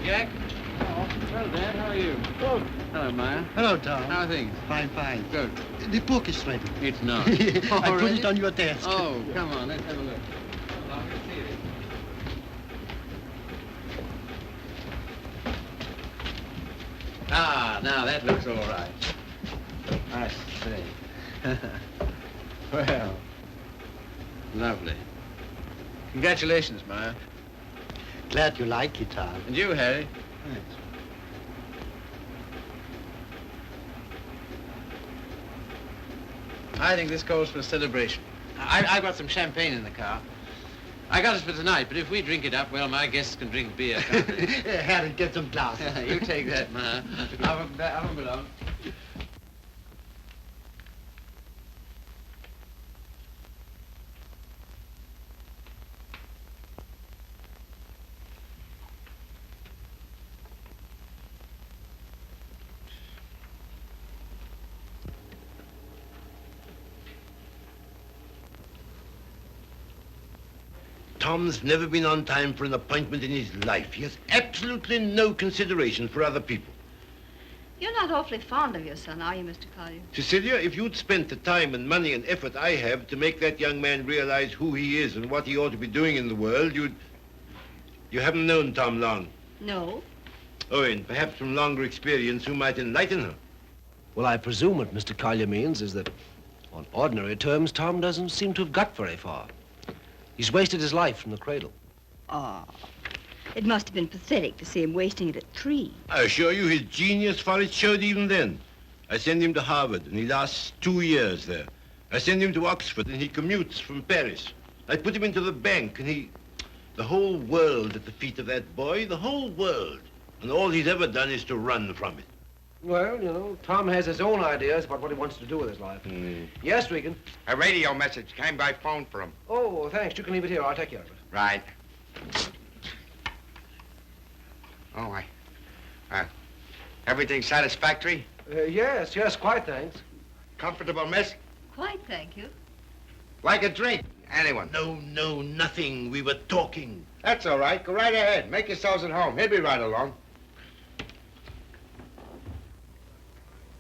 Jack. Oh, Well, Dad, how are you? oh. Hello, Maya. Hello, Tom. How are things? Fine, fine. Good. The book is ready. It's not. I put Already? it on your desk. Oh, come on, let's have a look. Well, let's see it. Ah, now that looks all right. I see. Well, lovely. Congratulations, Maya. Glad you like it, Tom. And you, Harry. Thanks. I think this calls for a celebration. I've got some champagne in the car. I got it for tonight, but if we drink it up, well, my guests can drink beer, can't they? Harry, get some glasses. You take that, Ma. Have them belong. Tom's never been on time for an appointment in his life. He has absolutely no consideration for other people. You're not awfully fond of your son, are you, Mr. Collier? Cecilia, if you'd spent the time and money and effort I have to make that young man realize who he is and what he ought to be doing in the world, You haven't known Tom long. No. Oh, and perhaps from longer experience, who might enlighten her. Well, I presume what Mr. Collier means is that, on ordinary terms, Tom doesn't seem to have got very far. He's wasted his life from the cradle. Oh, it must have been pathetic to see him wasting it at 3. I assure you his genius for it showed even then. I send him to Harvard, and he lasts 2 years there. I send him to Oxford, and he commutes from Paris. I put him into the bank, and the whole world at the feet of that boy, the whole world. And all he's ever done is to run from it. Well, you know, Tom has his own ideas about what he wants to do with his life. Yes, Regan. A radio message came by phone for him. Oh, thanks. You can leave it here. I'll take care of it. Right. Oh, everything satisfactory? Yes, quite, thanks. Comfortable, miss? Quite, thank you. Like a drink? Anyone? No, nothing. We were talking. That's all right. Go right ahead. Make yourselves at home. He'll be right along.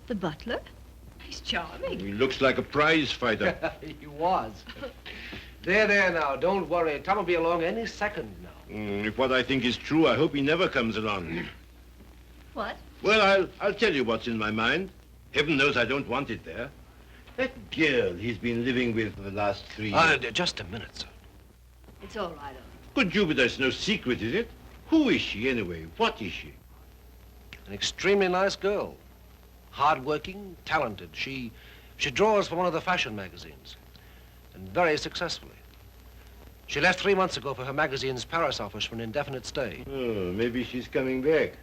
The butler? He's charming. He looks like a prize fighter. He was. There now. Don't worry. Tom will be along any second now. If what I think is true, I hope he never comes along. What? Well, I'll tell you what's in my mind. Heaven knows I don't want it there. That girl he's been living with for the last 3 years. Just a minute, sir. It's all right, Good Jupiter, it's no secret, is it? Who is she, anyway? What is she? An extremely nice girl. Hard-working, talented. She draws for one of the fashion magazines. And very successfully. She left 3 months ago for her magazine's Paris office for an indefinite stay. Oh, maybe she's coming back.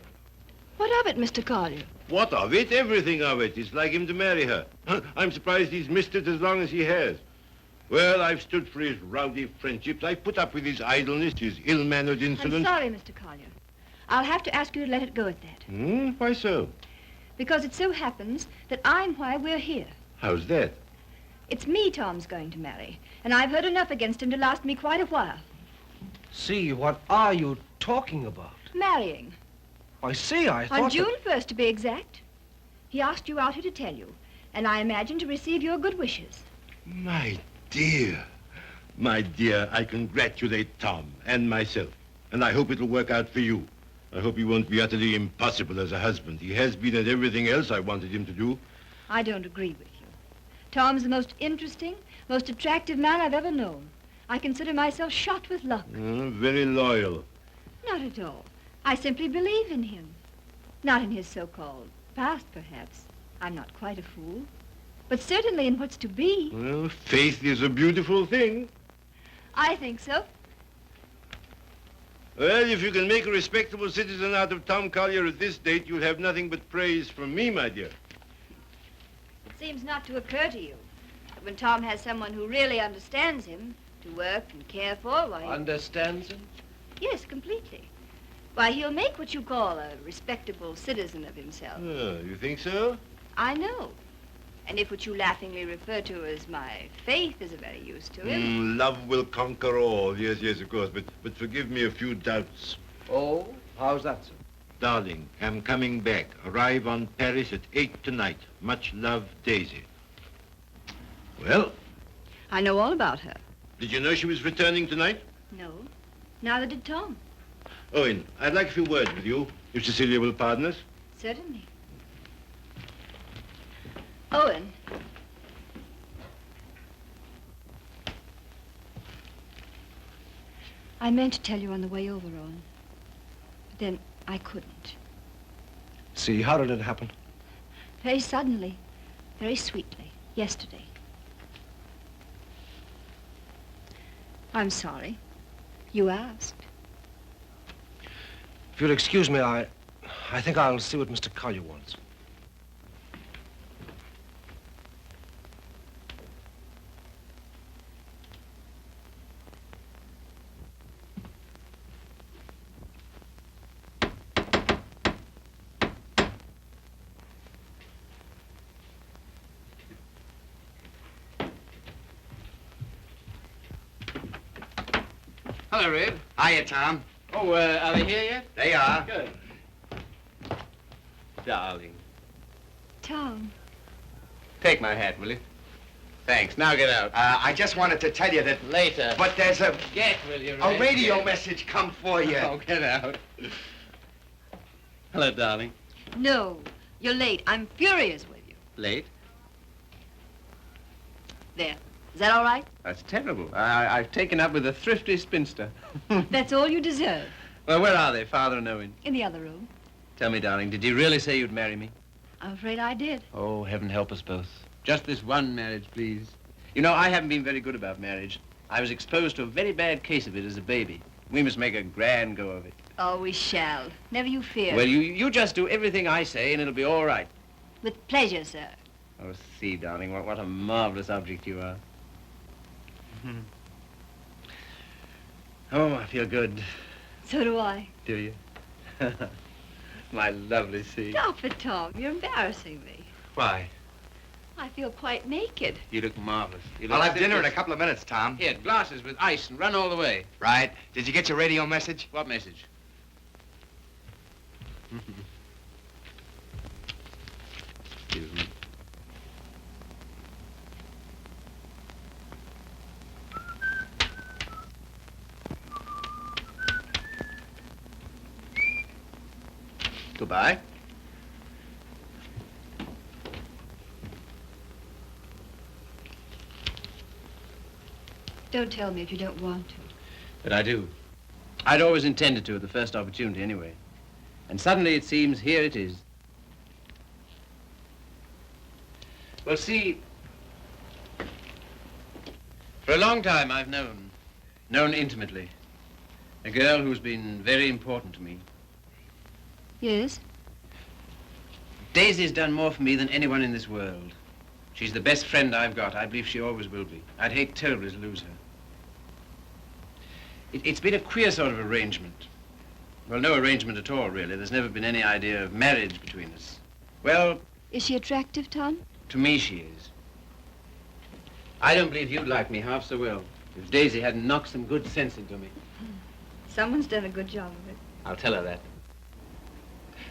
What of it, Mr. Collier? What of it? Everything of it. It's like him to marry her. I'm surprised he's missed it as long as he has. Well, I've stood for his rowdy friendships. I've put up with his idleness, his ill-mannered I'm insolence. sorry, Mr. Collier. I'll have to ask you to let it go at that. Why so? Because it so happens that I'm why we're here. How's that? It's me Tom's going to marry, and I've heard enough against him to last me quite a while. See, what are you talking about? Marrying. I see, I thought On June 1st, to be exact. He asked you out here to tell you, and I imagine to receive your good wishes. My dear, I congratulate Tom and myself, and I hope it'll work out for you. I hope he won't be utterly impossible as a husband. He has been at everything else I wanted him to do. I don't agree with you. Tom's the most interesting, most attractive man I've ever known. I consider myself shot with luck. Very loyal. Not at all. I simply believe in him. Not in his so-called past, perhaps. I'm not quite a fool. But certainly in what's to be. Well, faith is a beautiful thing. I think so. Well, if you can make a respectable citizen out of Tom Collier at this date, you'll have nothing but praise from me, my dear. It seems not to occur to you that when Tom has someone who really understands him to work and care for, why... Understands him? Yes, completely. Why, he'll make what you call a respectable citizen of himself. Oh, you think so? I know. And if what you laughingly refer to as my faith is of any use to him... Love will conquer all. Yes, of course. But forgive me a few doubts. Oh, how's that, sir? Darling, I'm coming back. Arrive on Paris at 8 tonight. Much love, Daisy. Well, I know all about her. did you know she was returning tonight? No. Neither did Tom. Owen, I'd like a few words with you, if Cecilia will pardon us. Certainly. Owen. I meant to tell you on the way over, Owen. But then I couldn't. See, how did it happen? Very suddenly, very sweetly, yesterday. I'm sorry. You asked. If you'll excuse me, I think I'll see what Mr. Collier wants. Hello, Red. Hiya, Tom. Oh, are they here yet? They are. Good. Darling. Tom. Take my hat, will you? Thanks. Now get out. I just wanted to tell you that... Later. But there's a Get, will you, Red? radio Get. message come for you. Oh, get out. Hello, darling. No, you're late. I'm furious with you. Late? There. Is that all right? That's terrible. I've taken up with a thrifty spinster. That's all you deserve. Well, where are they, Father and Owen? In the other room. Tell me, darling, did you really say you'd marry me? I'm afraid I did. Oh, heaven help us both. Just this one marriage, please. You know, I haven't been very good about marriage. I was exposed to a very bad case of it as a baby. We must make a grand go of it. Oh, we shall. Never you fear. Well, you just do everything I say, and it'll be all right. With pleasure, sir. Oh, see, darling, what a marvelous object you are. Oh, I feel good. So do I. Do you? My lovely sea. Stop it, Tom. You're embarrassing me. Why? I feel quite naked. You look marvelous. You I'll look have dinner in a simply- couple of minutes, Tom. Here, glasses with ice and run all the way. Right. Did you get your radio message? What message? Excuse me. Goodbye. Don't tell me if you don't want to. But I do. I'd always intended to at the first opportunity anyway. And suddenly it seems here it is. Well, see, for a long time I've known intimately, a girl who's been very important to me. Yes? Daisy's done more for me than anyone in this world. She's the best friend I've got. I believe she always will be. I'd hate terribly to lose her. It's been a queer sort of arrangement. Well, no arrangement at all, really. There's never been any idea of marriage between us. Well, Is she attractive, Tom? to me she is. I don't believe you'd like me half so well if Daisy hadn't knocked some good sense into me. Someone's done a good job of it. I'll tell her that.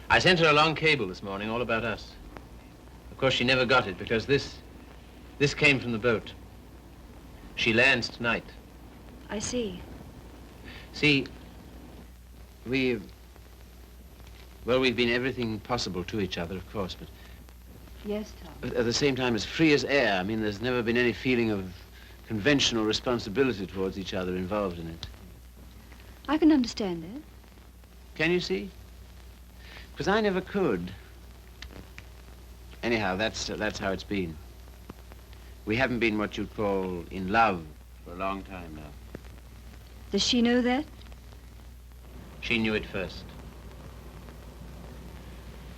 I sent her a long cable this morning all about us. Of course, she never got it because this came from the boat. She lands tonight. I see. See, we've been everything possible to each other, of course, but Yes, Tom. at the same time as free as air. I mean, there's never been any feeling of conventional responsibility towards each other involved in it. I can understand that. Can you see? Because I never could. Anyhow, that's how it's been. We haven't been what you'd call in love for a long time now. Does she know that? She knew it first.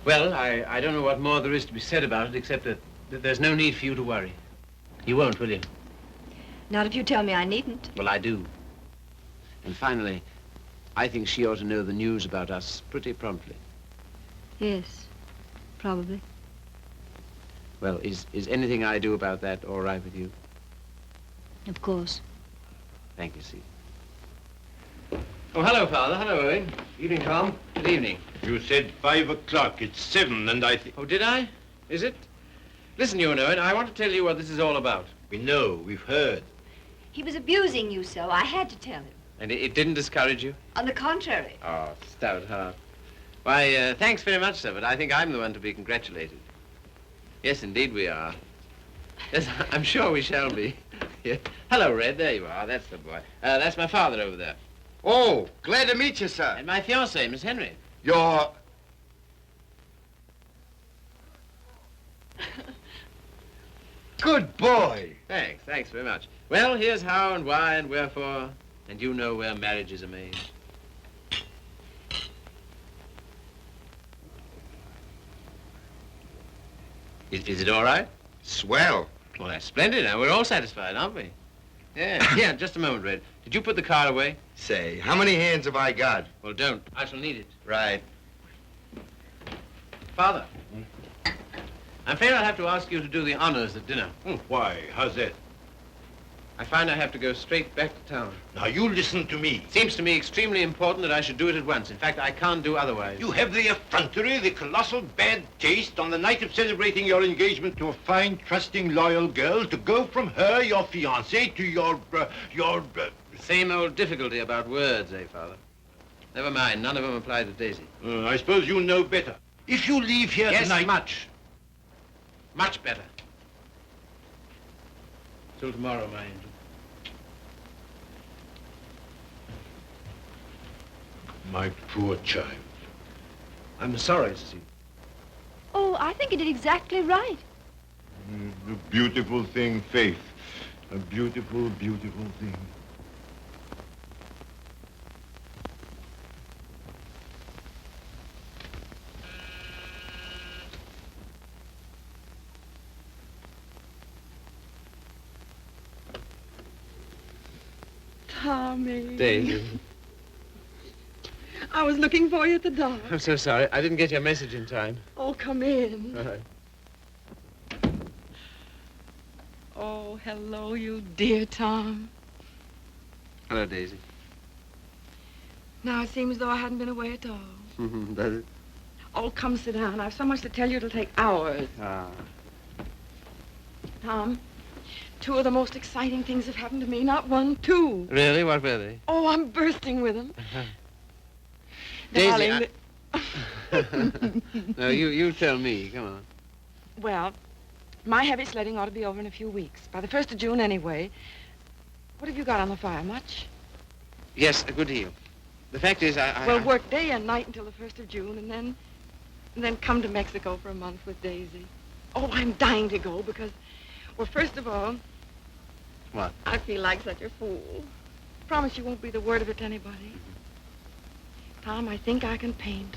Well, I don't know what more there is to be said about it, except that there's no need for you to worry. You won't, will you? Not if you tell me I needn't. Well, I do. And finally, I think she ought to know the news about us pretty promptly. Yes, probably. Well, is anything I do about that all right with you? Of course. Thank you, Steve. Oh, hello, Father. Hello, Owen. Evening, Tom. Good evening. You said 5 o'clock. It's 7, and I think... Oh, did I? Is it? Listen, you know it. I want to tell you what this is all about. We know. We've heard. He was abusing you so. I had to tell him. And it didn't discourage you? On the contrary. Oh, stout heart. Why, thanks very much, sir, but I think I'm the one to be congratulated. Yes, indeed we are. Yes, I'm sure we shall be. Yeah. Hello, Red. There you are. That's the boy. That's my father over there. Oh, glad to meet you, sir. And my fiancée, Miss Henry. You're... Good boy. Thanks very much. Well, here's how and why and wherefore, and you know where marriages are made. Is it all right? Swell. Well, that's splendid. Now, we're all satisfied, aren't we? Yeah, yeah, just a moment, Red. Did you put the card away? Say, how many hands have I got? Well, don't. I shall need it. Right. Father, I'm afraid I'll have to ask you to do the honors at dinner. Why? How's that? I find I have to go straight back to town. Now, you listen to me. It seems to me extremely important that I should do it at once. In fact, I can't do otherwise. You have the effrontery, the colossal bad taste on the night of celebrating your engagement to a fine, trusting, loyal girl to go from her, your fiancée, to your... Same old difficulty about words, eh, Father? Never mind. None of them apply to Daisy. I suppose you know better. If you leave here Yes, tonight... much. Much better. Till tomorrow, my angel. My poor child. I'm sorry, Cecile. Oh, I think he did exactly right. A beautiful thing, Faith. A beautiful, beautiful thing. Tommy. Daisy. I was looking for you at the door. I'm so sorry. I didn't get your message in time. Oh, come in. All right. Oh, hello, you dear Tom. Hello, Daisy. Now it seems as though I hadn't been away at all. Does it? Oh, come sit down. I've so much to tell you it'll take hours. Ah. Tom, two of the most exciting things have happened to me. Not one, two. Really? What were they? Oh, I'm bursting with them. Daisy, Darling, No, you tell me. Come on. well, my heavy sledding ought to be over in a few weeks. By the 1st of June, anyway. What have you got on the fire? Much? Yes, a good deal. The fact is, Well, work day and night until the 1st of June, and then come to Mexico for a month with Daisy. Oh, I'm dying to go because, well, first of all... What? I feel like such a fool. Promise you won't breathe a word of it to anybody. Tom, I think I can paint.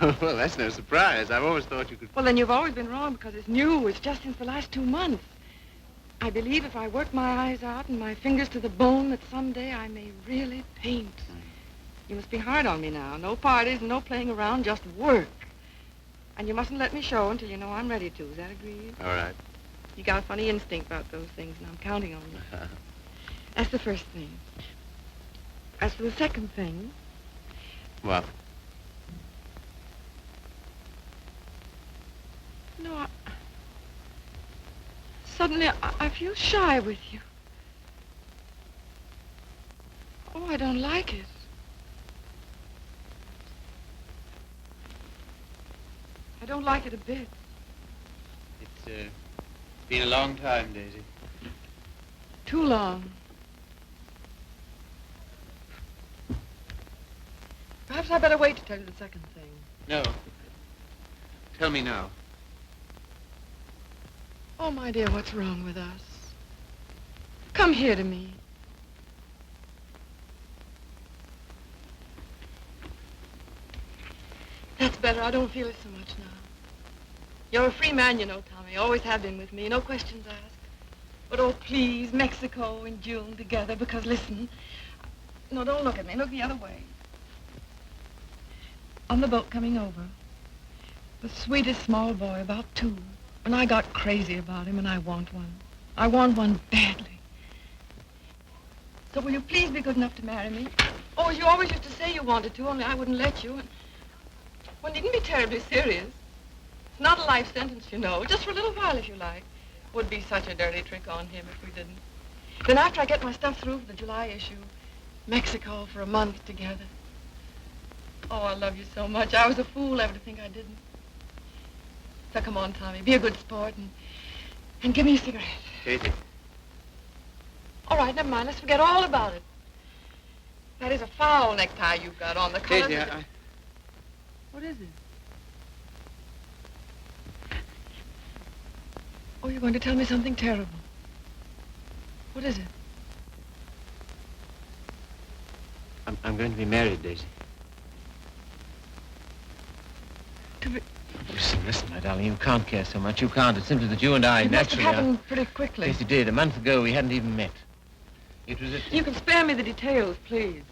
Well, that's no surprise. I've always thought you could... Well, then you've always been wrong because it's new. It's just since the last 2 months. I believe if I work my eyes out and my fingers to the bone that someday I may really paint. You must be hard on me now. No parties, no playing around, just work. And you mustn't let me show until you know I'm ready to. Is that agreed? All right. You got a funny instinct about those things, and I'm counting on you. That's the first thing. As for the second thing... What? No, suddenly I feel shy with you. Oh, I don't like it. I don't like it a bit. It's been a long time, Daisy. Too long. Perhaps I better wait to tell you the second thing. No. Tell me now. Oh, my dear, what's wrong with us? Come here to me. That's better. I don't feel it so much now. You're a free man, you know, Tommy. Always have been with me. No questions asked. But, oh, please, Mexico in June together, because, listen. No, don't look at me. Look the other way. On the boat coming over, the sweetest small boy, about 2. And I got crazy about him, and I want one. I want one badly. So will you please be good enough to marry me? Oh, as you always used to say you wanted to, only I wouldn't let you. One needn't be terribly serious. It's not a life sentence, you know. Just for a little while, if you like. Would be such a dirty trick on him if we didn't. Then after I get my stuff through for the July issue, Mexico for a month together. Oh, I love you so much. I was a fool ever to think I didn't. So come on, Tommy, be a good sport and give me a cigarette. Katie. All right, never mind. Let's forget all about it. That is a foul necktie you've got on. The colors Katie, are- What is it? Oh, you're going to tell me something terrible. What is it? I'm going to be married, Daisy. To be... Listen, my darling, you can't care so much. You can't. It's simply that you and I It must have naturally are... happened pretty quickly. Yes, it did. A month ago, we hadn't even met. It was at... You can spare me the details, please.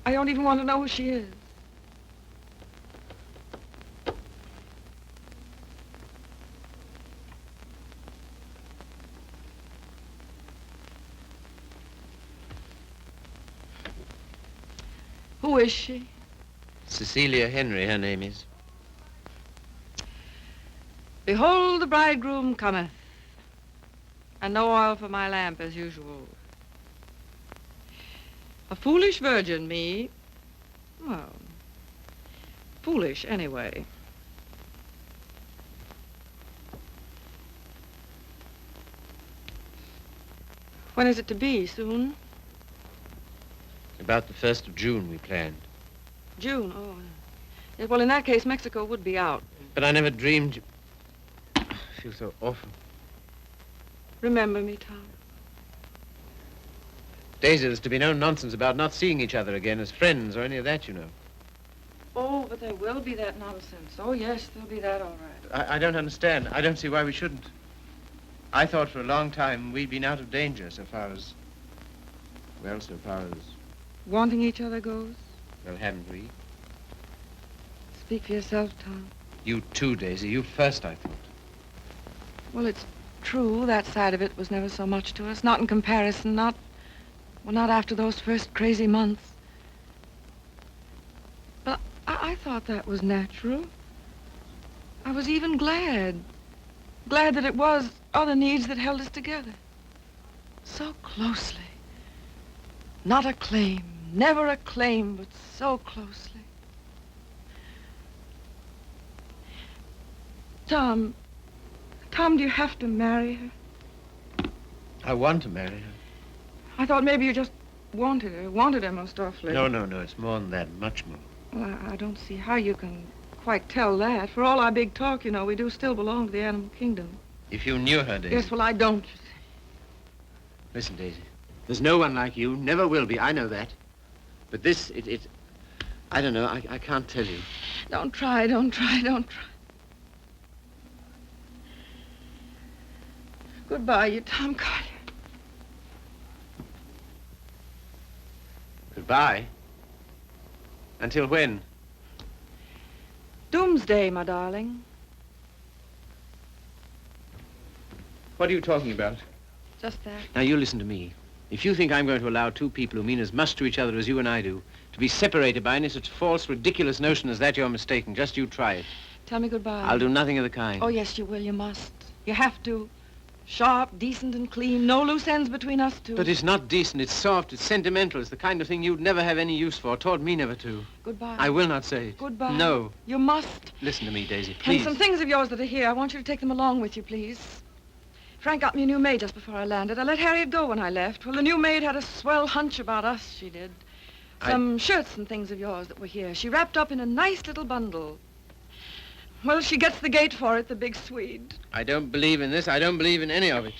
I don't even want to know who she is. Who is she? Cecilia Henry, her name is. Behold, the bridegroom cometh, and no oil for my lamp as usual. A foolish virgin, me. Well, foolish anyway. When is it to be? Soon? About the 1st of June, we planned. June, oh. Yes, well, in that case, Mexico would be out. But I never dreamed you... I feel so awful. Remember me, Tom. Daisy, there's to be no nonsense about not seeing each other again as friends or any of that, you know. Oh, but there will be that nonsense. Oh, yes, there'll be that, all right. I don't understand. I don't see why we shouldn't. I thought for a long time we'd been out of danger so far as... Well, so far as... Wanting each other goes? Well, haven't we? Speak for yourself, Tom. You too, Daisy. You first, I thought. Well, it's true. That side of it was never so much to us. Not in comparison. Not after those first crazy months. But I thought that was natural. I was even glad. Glad that it was other needs that held us together. So closely. Not a claim. Never a claim, but so closely. Tom, do you have to marry her? I want to marry her. I thought maybe you just wanted her most awfully. No, it's more than that, much more. Well, I don't see how you can quite tell that. For all our big talk, you know, we do still belong to the animal kingdom. If you knew her, Daisy. Yes, well, I don't. Listen, Daisy. There's no one like you. Never will be. I know that. But this, I don't know. I can't tell you. Don't try. Goodbye, you Tom Collier. Goodbye. Until when? Doomsday, my darling. What are you talking about? Just that. Now, you listen to me. If you think I'm going to allow two people who mean as much to each other as you and I do to be separated by any such false, ridiculous notion as that, you're mistaken. Just you try it. Tell me goodbye. I'll do nothing of the kind. Oh, yes, you will. You must. You have to. Sharp, decent, and clean. No loose ends between us two. But it's not decent. It's soft. It's sentimental. It's the kind of thing you'd never have any use for. Taught me never to. Goodbye. I will not say it. Goodbye. No. You must. Listen to me, Daisy, please. And some things of yours that are here, I want you to take them along with you, please. Frank got me a new maid just before I landed. I let Harriet go when I left. Well, the new maid had a swell hunch about us, she did. Some shirts and things of yours that were here. She wrapped up in a nice little bundle. Well, she gets the gate for it, the big Swede. I don't believe in this. I don't believe in any of it.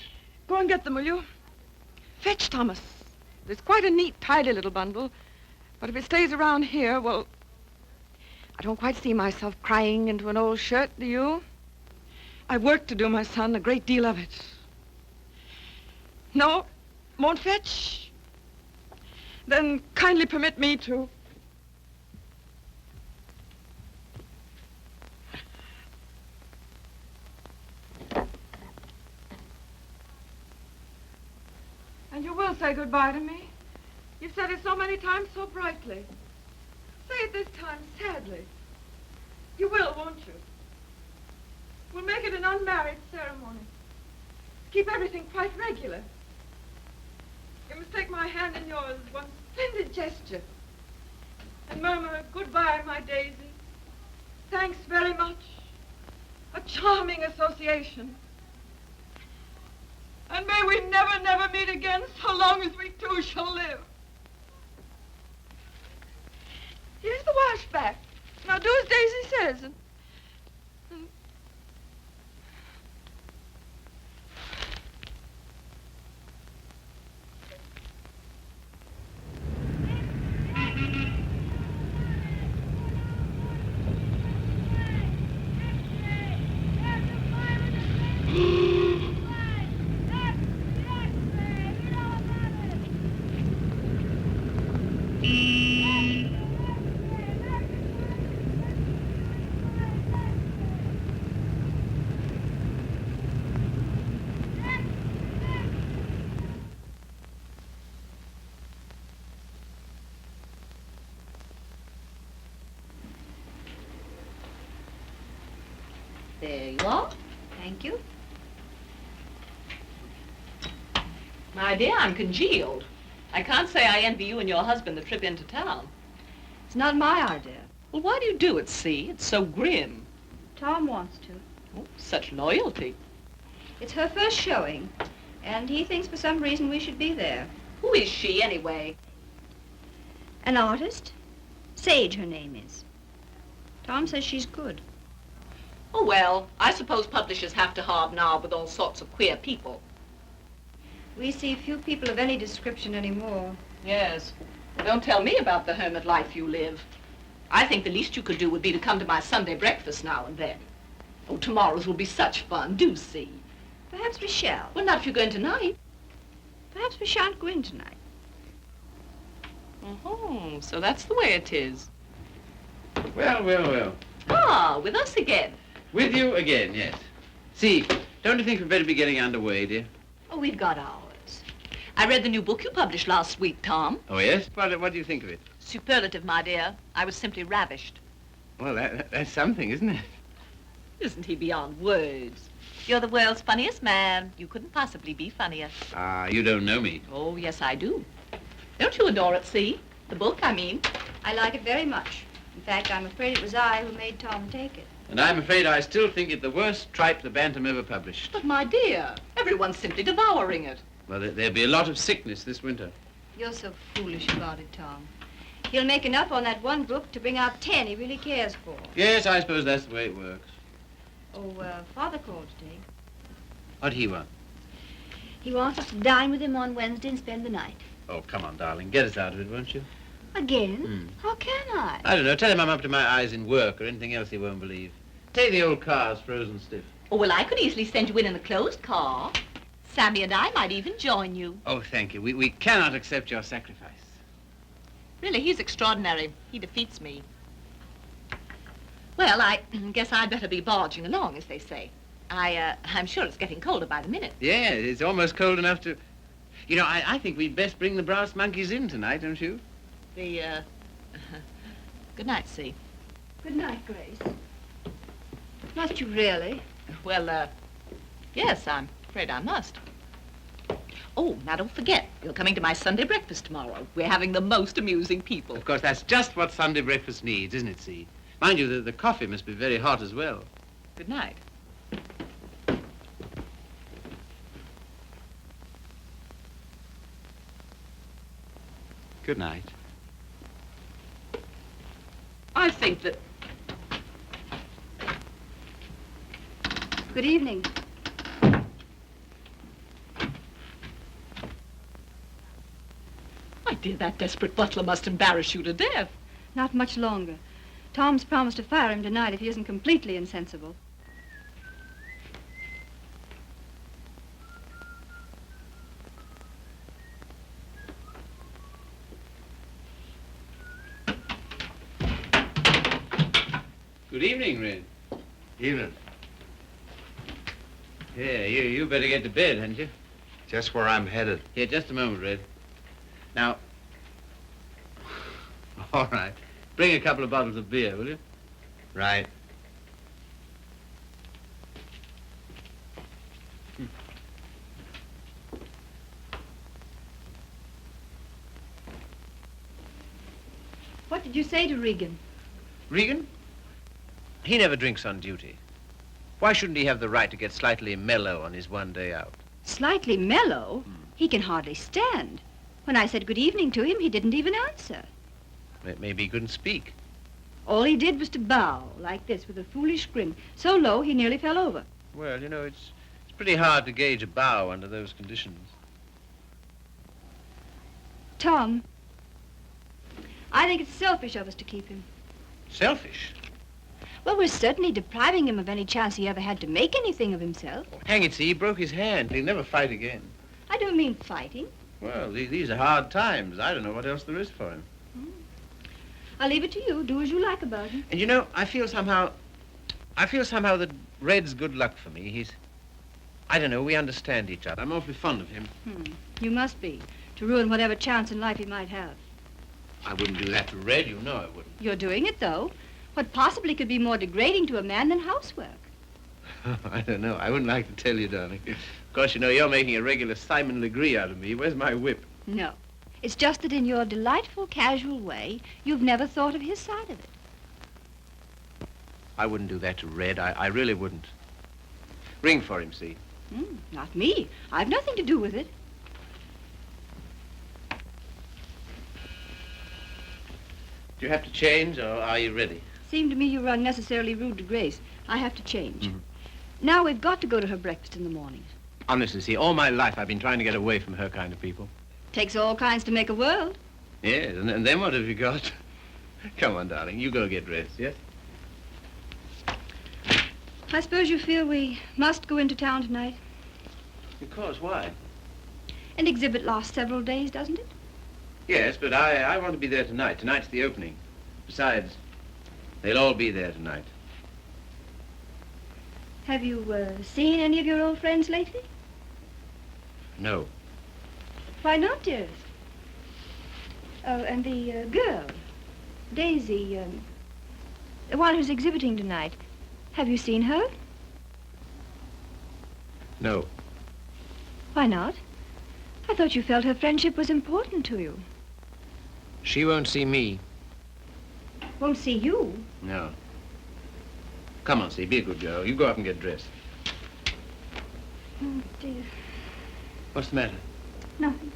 Go and get them, will you? Fetch, Thomas. It's quite a neat, tidy little bundle. But if it stays around here, well, I don't quite see myself crying into an old shirt, do you? I've work to do, my son, a great deal of it. No? Won't fetch? Then kindly permit me to... And you will say goodbye to me? You've said it so many times so brightly. Say it this time sadly. You will, won't you? We'll make it an unmarried ceremony. Keep everything quite regular. You must take my hand in yours, one splendid gesture, and murmur, "Goodbye, my Daisy. Thanks very much. A charming association. And may we never, never meet again so long as we two shall live." Here's the washback. Now do as Daisy says. And There you are. Thank you. My dear, I'm congealed. I can't say I envy you and your husband the trip into town. It's not my idea. Well, why do you do it, see? It's so grim. Tom wants to. Oh, such loyalty. It's her first showing, and he thinks for some reason we should be there. Who is she, anyway? An artist? Sage, her name is. Tom says she's good. Oh, well, I suppose publishers have to hobnob with all sorts of queer people. We see few people of any description anymore. Yes. Well, don't tell me about the hermit life you live. I think the least you could do would be to come to my Sunday breakfast now and then. Oh, tomorrow's will be such fun. Do see. Perhaps we shall. Well, not if you're going tonight. Perhaps we shan't go in tonight. Oh, so that's the way it is. Well, well, well. Ah, with us again. With you again, yes. See, don't you think we'd better be getting underway, dear? Oh, we've got ours. I read the new book you published last week, Tom. Oh, yes? What do you think of it? Superlative, my dear. I was simply ravished. Well, that's something, isn't it? Isn't he beyond words? You're the world's funniest man. You couldn't possibly be funnier. Ah, you don't know me. Oh, yes, I do. Don't you adore it, see? The book, I mean. I like it very much. In fact, I'm afraid it was I who made Tom take it. And I'm afraid I still think it the worst tripe the Bantam ever published. But, my dear, everyone's simply devouring it. Well, there'll be a lot of sickness this winter. You're so foolish about it, Tom. He'll make enough on that one book to bring out 10 he really cares for. Yes, I suppose that's the way it works. Oh, Father called today. What'd he want? He wants us to dine with him on Wednesday and spend the night. Oh, come on, darling. Get us out of it, won't you? Again? How can I? I don't know. Tell him I'm up to my eyes in work or anything else he won't believe. Take the old car's frozen stiff. Oh, well, I could easily send you in a closed car. Sammy and I might even join you. Oh, thank you. We cannot accept your sacrifice. Really, he's extraordinary. He defeats me. Well, I guess I'd better be barging along, as they say. I'm sure it's getting colder by the minute. Yeah, it's almost cold enough to... You know, I think we'd best bring the brass monkeys in tonight, don't you? Good night, See. Good night, Grace. Must you really? Well, yes, I'm afraid I must. Oh, now don't forget, you're coming to my Sunday breakfast tomorrow. We're having the most amusing people. Of course, that's just what Sunday breakfast needs, isn't it, See? Mind you, the coffee must be very hot as well. Good night. Good night. I think that... Good evening. My dear, that desperate butler must embarrass you to death. Not much longer. Tom's promised to fire him tonight if he isn't completely insensible. Good evening, Red. Evening. Yeah, you better get to bed, hadn't you? Just where I'm headed. Here, just a moment, Red. Now... All right. Bring a couple of bottles of beer, will you? Right. What did you say to Regan? Regan? He never drinks on duty. Why shouldn't he have the right to get slightly mellow on his one day out? Slightly mellow? He can hardly stand. When I said good evening to him, he didn't even answer. Maybe he couldn't speak. All he did was to bow, like this, with a foolish grin, so low he nearly fell over. Well, you know, it's pretty hard to gauge a bow under those conditions. Tom, I think it's selfish of us to keep him. Selfish? Well, we're certainly depriving him of any chance he ever had to make anything of himself. Oh, hang it, see, he broke his hand. He'll never fight again. I don't mean fighting. Well, these are hard times. I don't know what else there is for him. I'll leave it to you. Do as you like about him. And you know, I feel somehow that Red's good luck for me. I don't know, we understand each other. I'm awfully fond of him. You must be, to ruin whatever chance in life he might have. I wouldn't do that to Red, you know I wouldn't. You're doing it, though. What possibly could be more degrading to a man than housework? I don't know. I wouldn't like to tell you, darling. Of course, you know, you're making a regular Simon Legree out of me. Where's my whip? No. It's just that in your delightful, casual way, you've never thought of his side of it. I wouldn't do that to Red. I really wouldn't. Ring for him, see? Not me. I've nothing to do with it. Do you have to change, or are you ready? Seemed to me you were unnecessarily rude to Grace. I have to change. Now we've got to go to her breakfast in the morning. Honestly, see, all my life I've been trying to get away from her kind of people. Takes all kinds to make a world. Yes, and then what have you got? Come on, darling, you go get dressed, yes? I suppose you feel we must go into town tonight. Of course, why? An exhibit lasts several days, doesn't it? Yes, but I want to be there tonight. Tonight's the opening. Besides, they'll all be there tonight. Have you seen any of your old friends lately? No. Why not, dearest? Oh, and the girl, Daisy, the one who's exhibiting tonight. Have you seen her? No. Why not? I thought you felt her friendship was important to you. She won't see me. Won't see you? No. Come on, see, be a good girl. You go up and get dressed. Oh, dear. What's the matter? Nothing.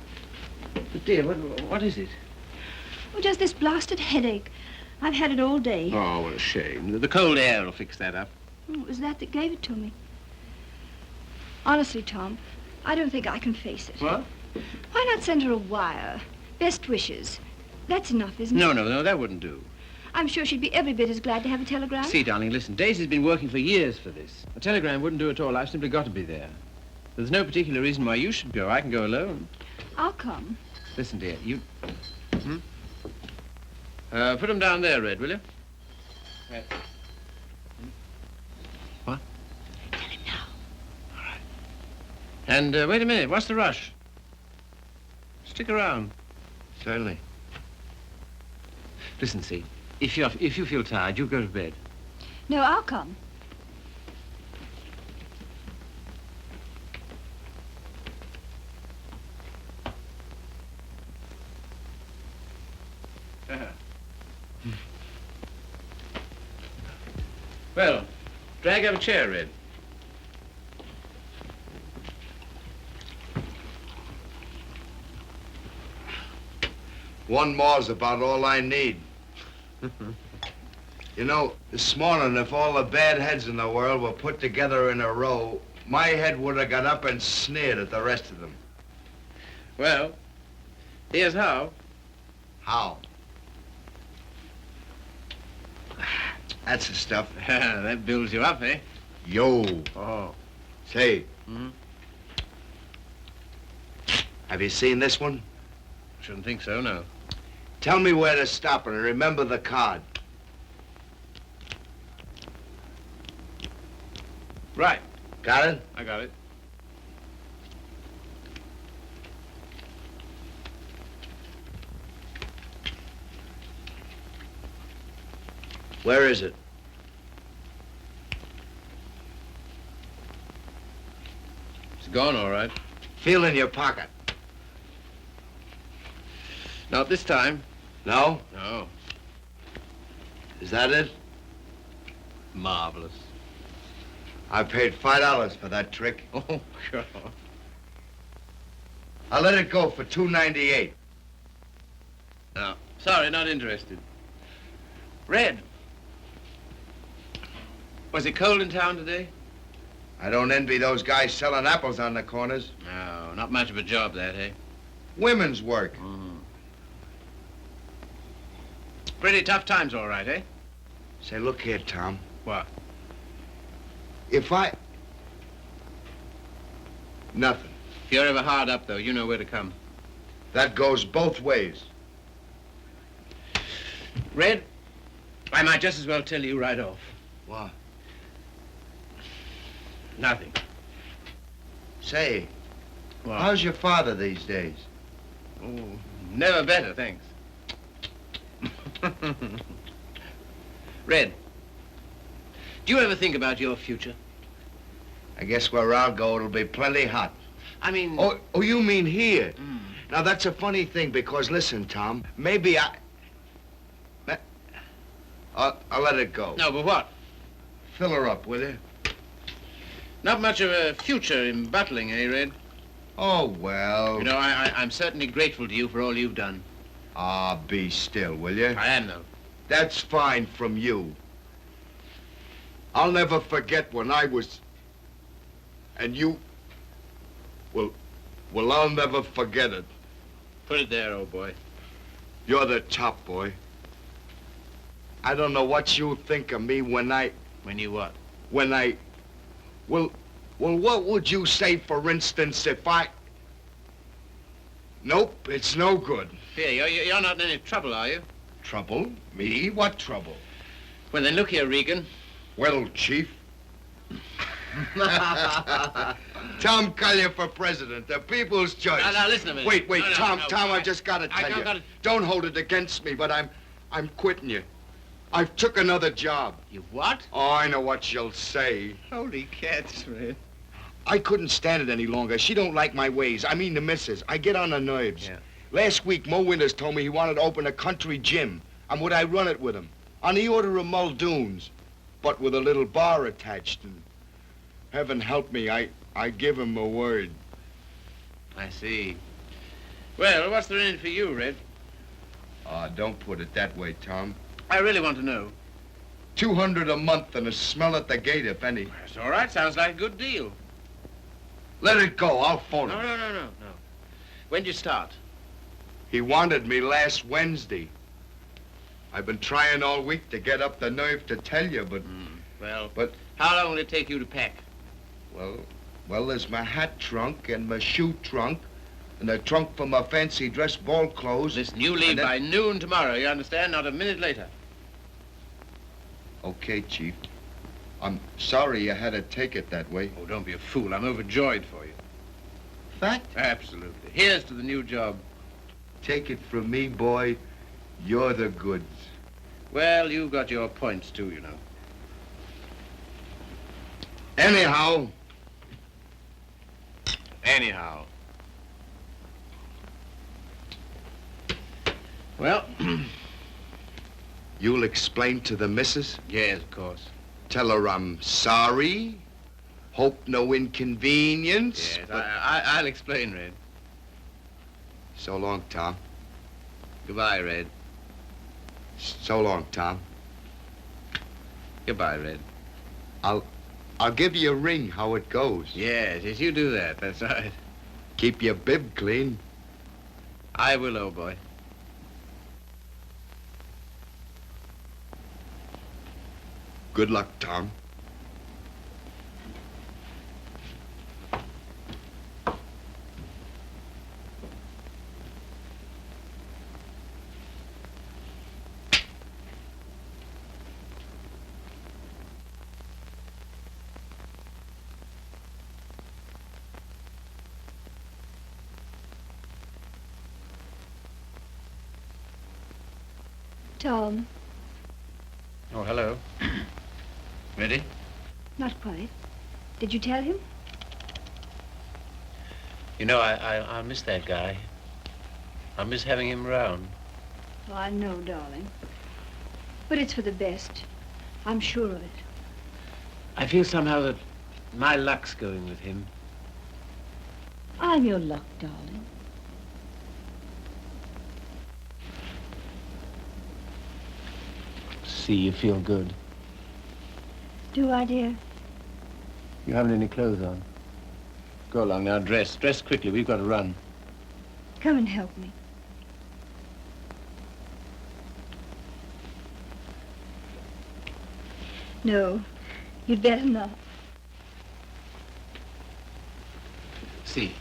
But dear, what is it? Oh, just this blasted headache. I've had it all day. Oh, what a shame. The cold air will fix that up. Oh, it was that gave it to me. Honestly, Tom, I don't think I can face it. What? Why not send her a wire? Best wishes. That's enough, isn't it? No, that wouldn't do. I'm sure she'd be every bit as glad to have a telegram. See, darling, listen, Daisy's been working for years for this. A telegram wouldn't do at all. I've simply got to be there. There's no particular reason why you should go. I can go alone. I'll come. Listen, dear, you... put them down there, Red, will you? Right. What? Tell him now. All right. And wait a minute. What's the rush? Stick around. Certainly. Listen, see, if you feel tired, you go to bed. No, I'll come. Well, drag up a chair, Red. One more's about all I need. You know, this morning, if all the bad heads in the world were put together in a row, my head would have got up and sneered at the rest of them. Well, here's how. How? That's the stuff. That builds you up, eh? Yo. Oh. Say, Mm-hmm. have you seen this one? Shouldn't think so, no. Tell me where to stop and remember the card. Right. Got it? I got it. Where is it? It's gone, all right. Feel in your pocket. Not this time. No? No. Is that it? Marvelous. I paid $5 for that trick. Oh, sure. I'll let it go for $2.98. No, sorry, not interested. Red. Was it cold in town today? I don't envy those guys selling apples on the corners. No, not much of a job, that, eh? Women's work. Pretty tough times, all right, eh? Say, look here, Tom. What? If I... Nothing. If you're ever hard up, though, you know where to come. That goes both ways. Red, I might just as well tell you right off. What? Nothing. Say, What? how's your father these days? Oh, never better, thanks. Red, do you ever think about your future? I guess where I'll go, it'll be plenty hot. I mean... Oh, you mean here? Mm. Now, that's a funny thing, because listen, Tom, maybe I'll let it go. No, but what? Fill her up, will you? Not much of a future in battling, eh, Red? Oh, well. You know, I'm certainly grateful to you for all you've done. Ah, be still, will you? I am, though. That's fine from you. I'll never forget when I was... And you... Well, I'll never forget it. Put it there, old boy. You're the top, boy. I don't know what you think of me when I... When you what? When I... Well, what would you say, for instance, if I... Nope, it's no good. Here, you're not in any trouble, are you? Trouble? Me? What trouble? Well, then look here, Regan. Well, Chief. Tom Collier for president, the people's choice. Now, listen a minute. Wait, No, Tom, no, Tom, I just gotta tell you. Don't hold it against me, but I'm quitting you. I've took another job. You what? Oh, I know what you'll say. Holy cats, Red. I couldn't stand it any longer. She don't like my ways. I mean the missus. I get on her nerves. Yeah. Last week, Mo Winters told me he wanted to open a country gym. And would I run it with him? On the order of Muldoon's, but with a little bar attached. And heaven help me, I give him a word. I see. Well, what's there in it for you, Red? Don't put it that way, Tom. I really want to know. $200 a month and a smell at the gate, if any. That's all right. Sounds like a good deal. Let it go. I'll phone No, him. no. When'd you start? He wanted me last Wednesday. I've been trying all week to get up the nerve to tell you, but... But how long will it take you to pack? Well, there's my hat trunk and my shoe trunk and a trunk for my fancy dress ball clothes. Listen, you leave And then- by noon tomorrow, you understand? Not a minute later. Okay, Chief. I'm sorry you had to take it that way. Oh, don't be a fool. I'm overjoyed for you. Fact? Absolutely. Here's to the new job. Take it from me, boy. You're the goods. Well, you've got your points, too, you know. Anyhow, Well, you'll explain to the missus? yes, of course. Tell her I'm sorry. Hope no inconvenience. Yes, but- I'll explain, Red. So long, Tom. Goodbye, Red. So long, Tom. Goodbye, Red. I'll give you a ring how it goes. Yes, you do that. That's right. Keep your bib clean. I will, old boy. Good luck, Tom. Tom, Oh, hello. Ready? not quite. Did you tell him? You know, I miss that guy. I miss having him around. Oh, I know, darling. But it's for the best. I'm sure of it. I feel somehow that my luck's going with him. I'm your luck, darling. See, you feel good. Do I, dear? You haven't any clothes on. Go along now, dress. Dress quickly, we've got to run. Come and help me. No, you'd better not. See.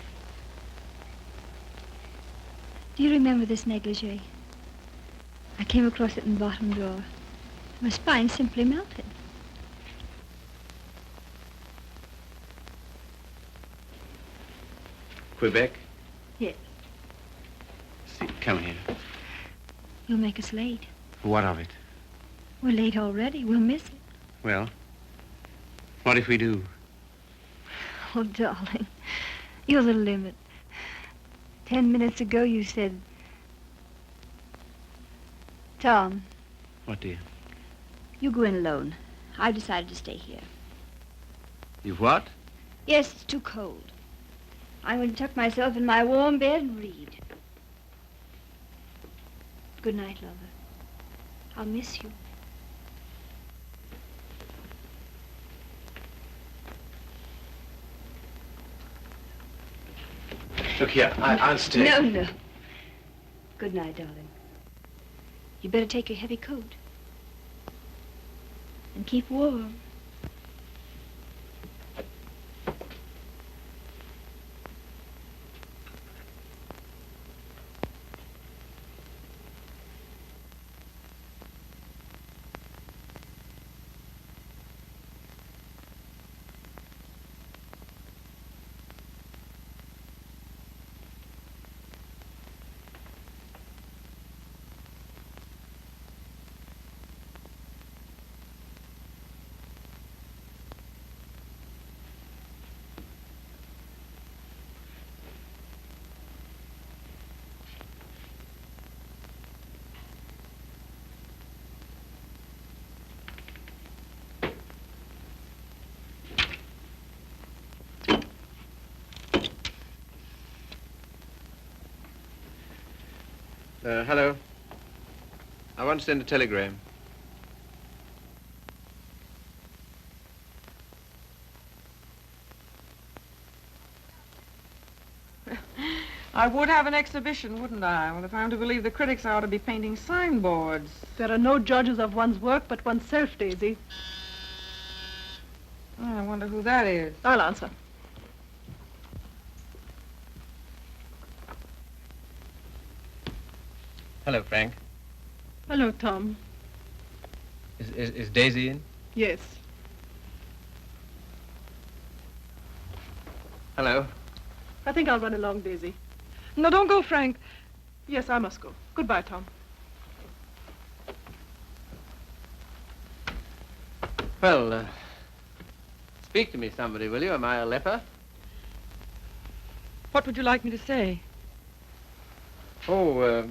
Do you remember this negligee? I came across it in the bottom drawer. My spine simply melted. Quebec? Yes. See, come here. You'll make us late. What of it? We're late already. We'll miss it. Well, what if we do? Oh, darling, you're the limit. 10 minutes ago you said... Tom, What, dear? you go in alone. I've decided to stay here. You've what? Yes, it's too cold. I'm going to tuck myself in my warm bed and read. Good night, lover. I'll miss you. Look here, I'll stay. No, no. Good night, darling. You better take your heavy coat. And keep warm. Hello. I want to send a telegram. I would have an exhibition, wouldn't I? Well, if I'm to believe the critics, I ought to be painting signboards. There are no judges of one's work but oneself, Daisy. Oh, I wonder who that is. I'll answer. Hello, Frank. Hello, Tom. Is Daisy in? Yes. Hello. I think I'll run along, Daisy. No, don't go, Frank. Yes, I must go. Goodbye, Tom. Well, speak to me, somebody, will you? Am I a leper? What would you like me to say? Oh,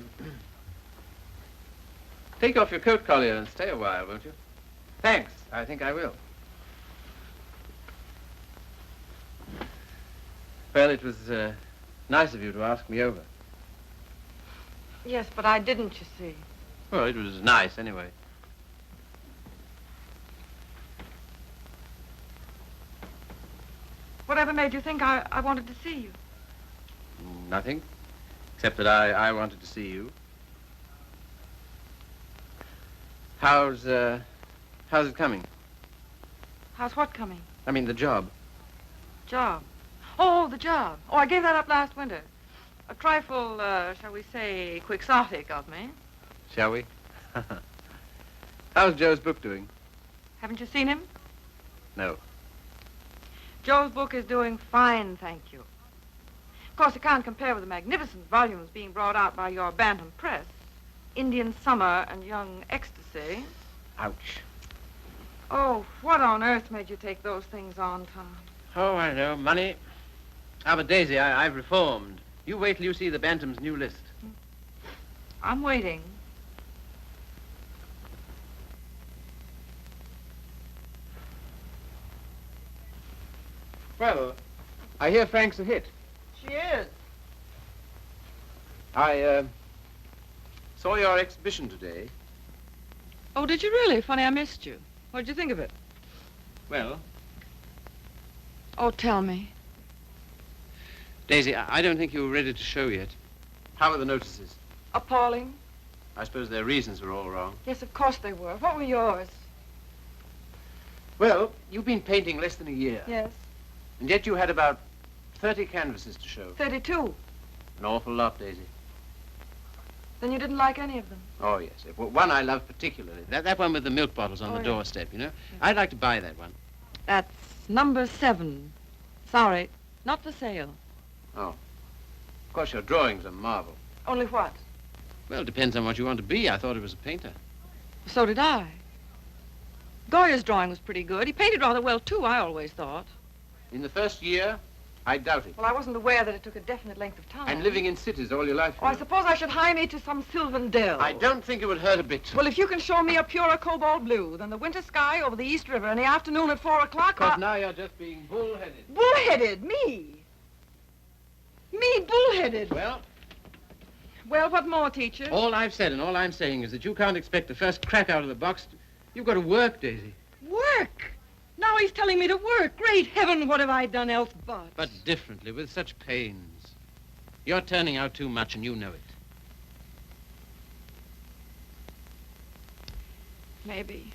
take off your coat collar and stay a while, won't you? Thanks. I think I will. Well, it was nice of you to ask me over. Yes, but I didn't, you see. Well, it was nice anyway. Whatever made you think I wanted to see you? Nothing, except that I wanted to see you. How's it coming? How's what coming? I mean, the job. Job. Oh, the job. Oh, I gave that up last winter. A trifle, shall we say, quixotic of me. Shall we? How's Joe's book doing? Haven't you seen him? No. Joe's book is doing fine, thank you. Of course, it can't compare with the magnificent volumes being brought out by your Bantam Press. Indian Summer and Young Ecstasy. Ouch. Oh, what on earth made you take those things on, Tom? Oh, I know. Money. Ah, but Daisy, I've reformed. You wait till you see the Bantam's new list. I'm waiting. Well, I hear Frank's a hit. She is. I saw your exhibition today. Oh, did you really? Funny, I missed you. What did you think of it? Well, Oh, tell me. Daisy, I don't think you were ready to show yet. how are the notices? Appalling. I suppose their reasons were all wrong. Yes, of course they were. What were yours? Well, you've been painting less than a year. Yes. And yet you had about 30 canvases to show. 32. An awful lot, Daisy. Then you didn't like any of them. Oh, yes. Well, one I love particularly. That one with the milk bottles on Oh, the yeah. doorstep, you know? I'd like to buy that one. That's number 7. Sorry, not for sale. Of course, your drawing's a marvel. Only what? Well, it depends on what you want to be. I thought it was a painter. So did I. Goya's drawing was pretty good. He painted rather well, too, I always thought. In the first year, I doubt it. Well, I wasn't aware that it took a definite length of time. And living in cities all your life. Oh, I suppose I should hie me to some sylvan dell. I don't think it would hurt a bit. Well, if you can show me a purer cobalt blue than the winter sky over the East River in the afternoon at 4 o'clock, Because now you're just being bullheaded. Bullheaded? Me? Me bullheaded? Well, Well, what more, teacher? all I've said and all I'm saying is that you can't expect the first crack out of the box. You've got to work, Daisy. Work? Now he's telling me to work. Great heaven, what have I done else but? But differently, with such pains. You're turning out too much and you know it. Maybe.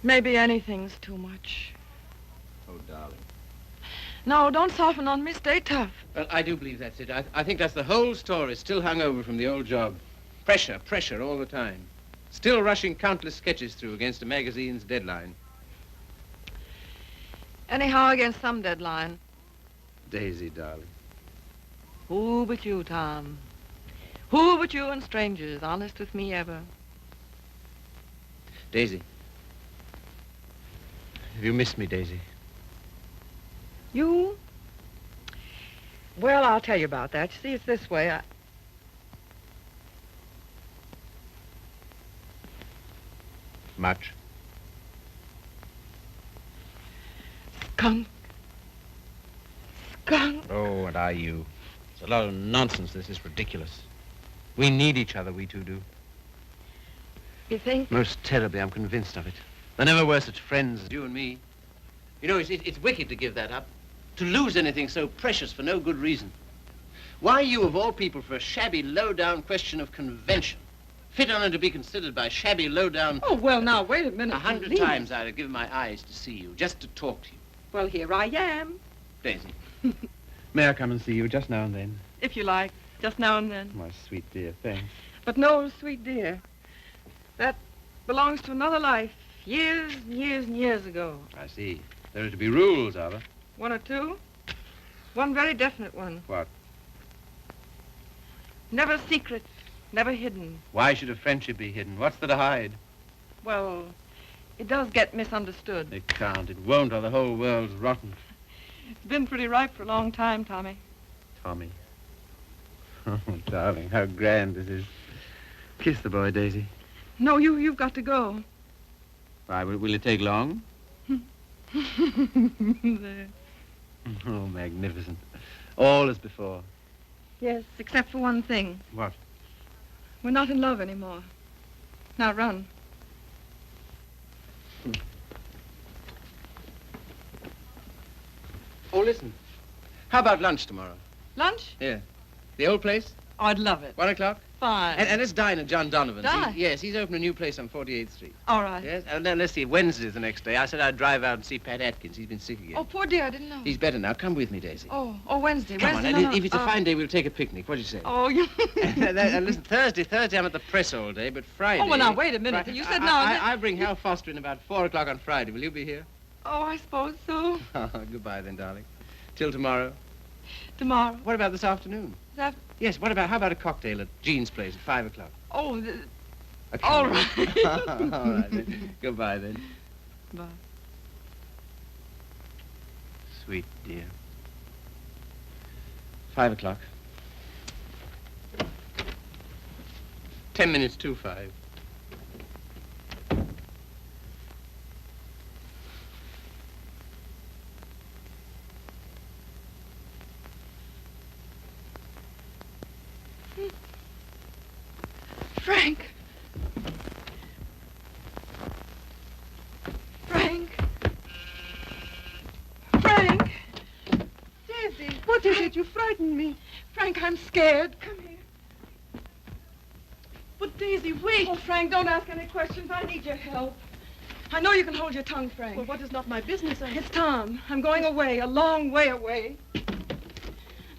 Maybe anything's too much. Oh, darling. No, don't soften on me. Stay tough. Well, I do believe that's it. I think that's the whole story, still hung over from the old job. Pressure, pressure all the time. Still rushing countless sketches through against a magazine's deadline. Anyhow, against some deadline. Daisy, darling. Who but you, Tom? Who but you and strangers, honest with me ever? Daisy. Have you missed me, Daisy? You? Well, I'll tell you about that. You see, it's this way. Much. Skunk. Skunk. Oh, and are you? It's a lot of nonsense. This is ridiculous. We need each other, we two do. You think? Most terribly, I'm convinced of it. There never were such friends as you and me. You know, it's wicked to give that up. To lose anything so precious for no good reason. Why you, of all people, for a shabby, low-down question of convention? Fit on to be considered by shabby, low-down... Oh, well, now, wait a minute. 100 please. times I'd have given my eyes to see you, just to talk to you. Well, here I am. Daisy, may I come and see you just now and then? If you like, just now and then. My sweet dear, thanks. But no, sweet dear, that belongs to another life, years and years and years ago. I see. There are to be rules, are there? One or two. One very definite one. What? Never secret, never hidden. Why should a friendship be hidden? What's there to hide? Well, it does get misunderstood. It can't. It won't, or the whole world's rotten. It's been pretty ripe for a long time, Tommy. Tommy. Oh, darling, how grand this is. Kiss the boy, Daisy. No, you've got to go. Why, will it take long? There. Oh, magnificent. All as before. Yes, except for one thing. What? We're not in love anymore. Now run. Oh, listen. How about lunch tomorrow? Lunch? Yeah. The old place? Oh, I'd love it. 1 o'clock? Fine. And let's dine at John Donovan's. Dine? Yes, he's opened a new place on 48th Street. All right. Yes? And then let's see, Wednesday's the next day. I said I'd drive out and see Pat Atkins. He's been sick again. Oh, poor dear, I didn't know. He's better now. Come with me, Daisy. Oh, Wednesday. Come Wednesday. on, no, and if it's a no. fine day, we'll take a picnic. What do you say? Oh, you... And listen, Thursday I'm at the press all day, but Friday... Oh, well, now, wait a minute. You said now... I bring Hal Foster in about 4 o'clock on Friday. Will you be here? Oh, I suppose so. Goodbye then, darling. Till tomorrow. Tomorrow. What about this afternoon? That... Yes, how about a cocktail at Jean's place at 5 o'clock? Oh, A all cocktail. right. All right, then. Goodbye, then. Bye. Sweet dear. 5 o'clock. 10 minutes to 5. Frank. Frank. Frank. Daisy. What is it? You frightened me. Frank, I'm scared. Come here. But Daisy, wait. Oh, Frank, don't ask any questions. I need your help. I know you can hold your tongue, Frank. Well, what is not my business? It's Tom. I'm going away, a long way away.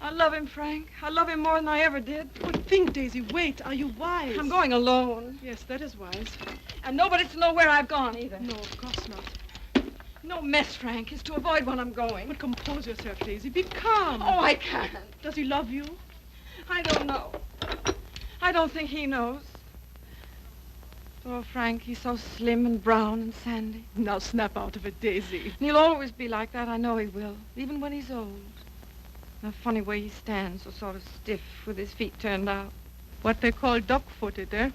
I love him, Frank. I love him more than I ever did. But think, Daisy, wait. Are you wise? I'm going alone. Yes, that is wise. And nobody's to know where I've gone, either. No, of course not. No mess, Frank. It's to avoid when I'm going. But compose yourself, Daisy. Be calm. Oh, I can't. Does he love you? I don't know. I don't think he knows. Oh, Frank, he's so slim and brown and sandy. Now snap out of it, Daisy. And he'll always be like that. I know he will, even when he's old. The funny way he stands, so sort of stiff, with his feet turned out. What they call duck-footed, eh?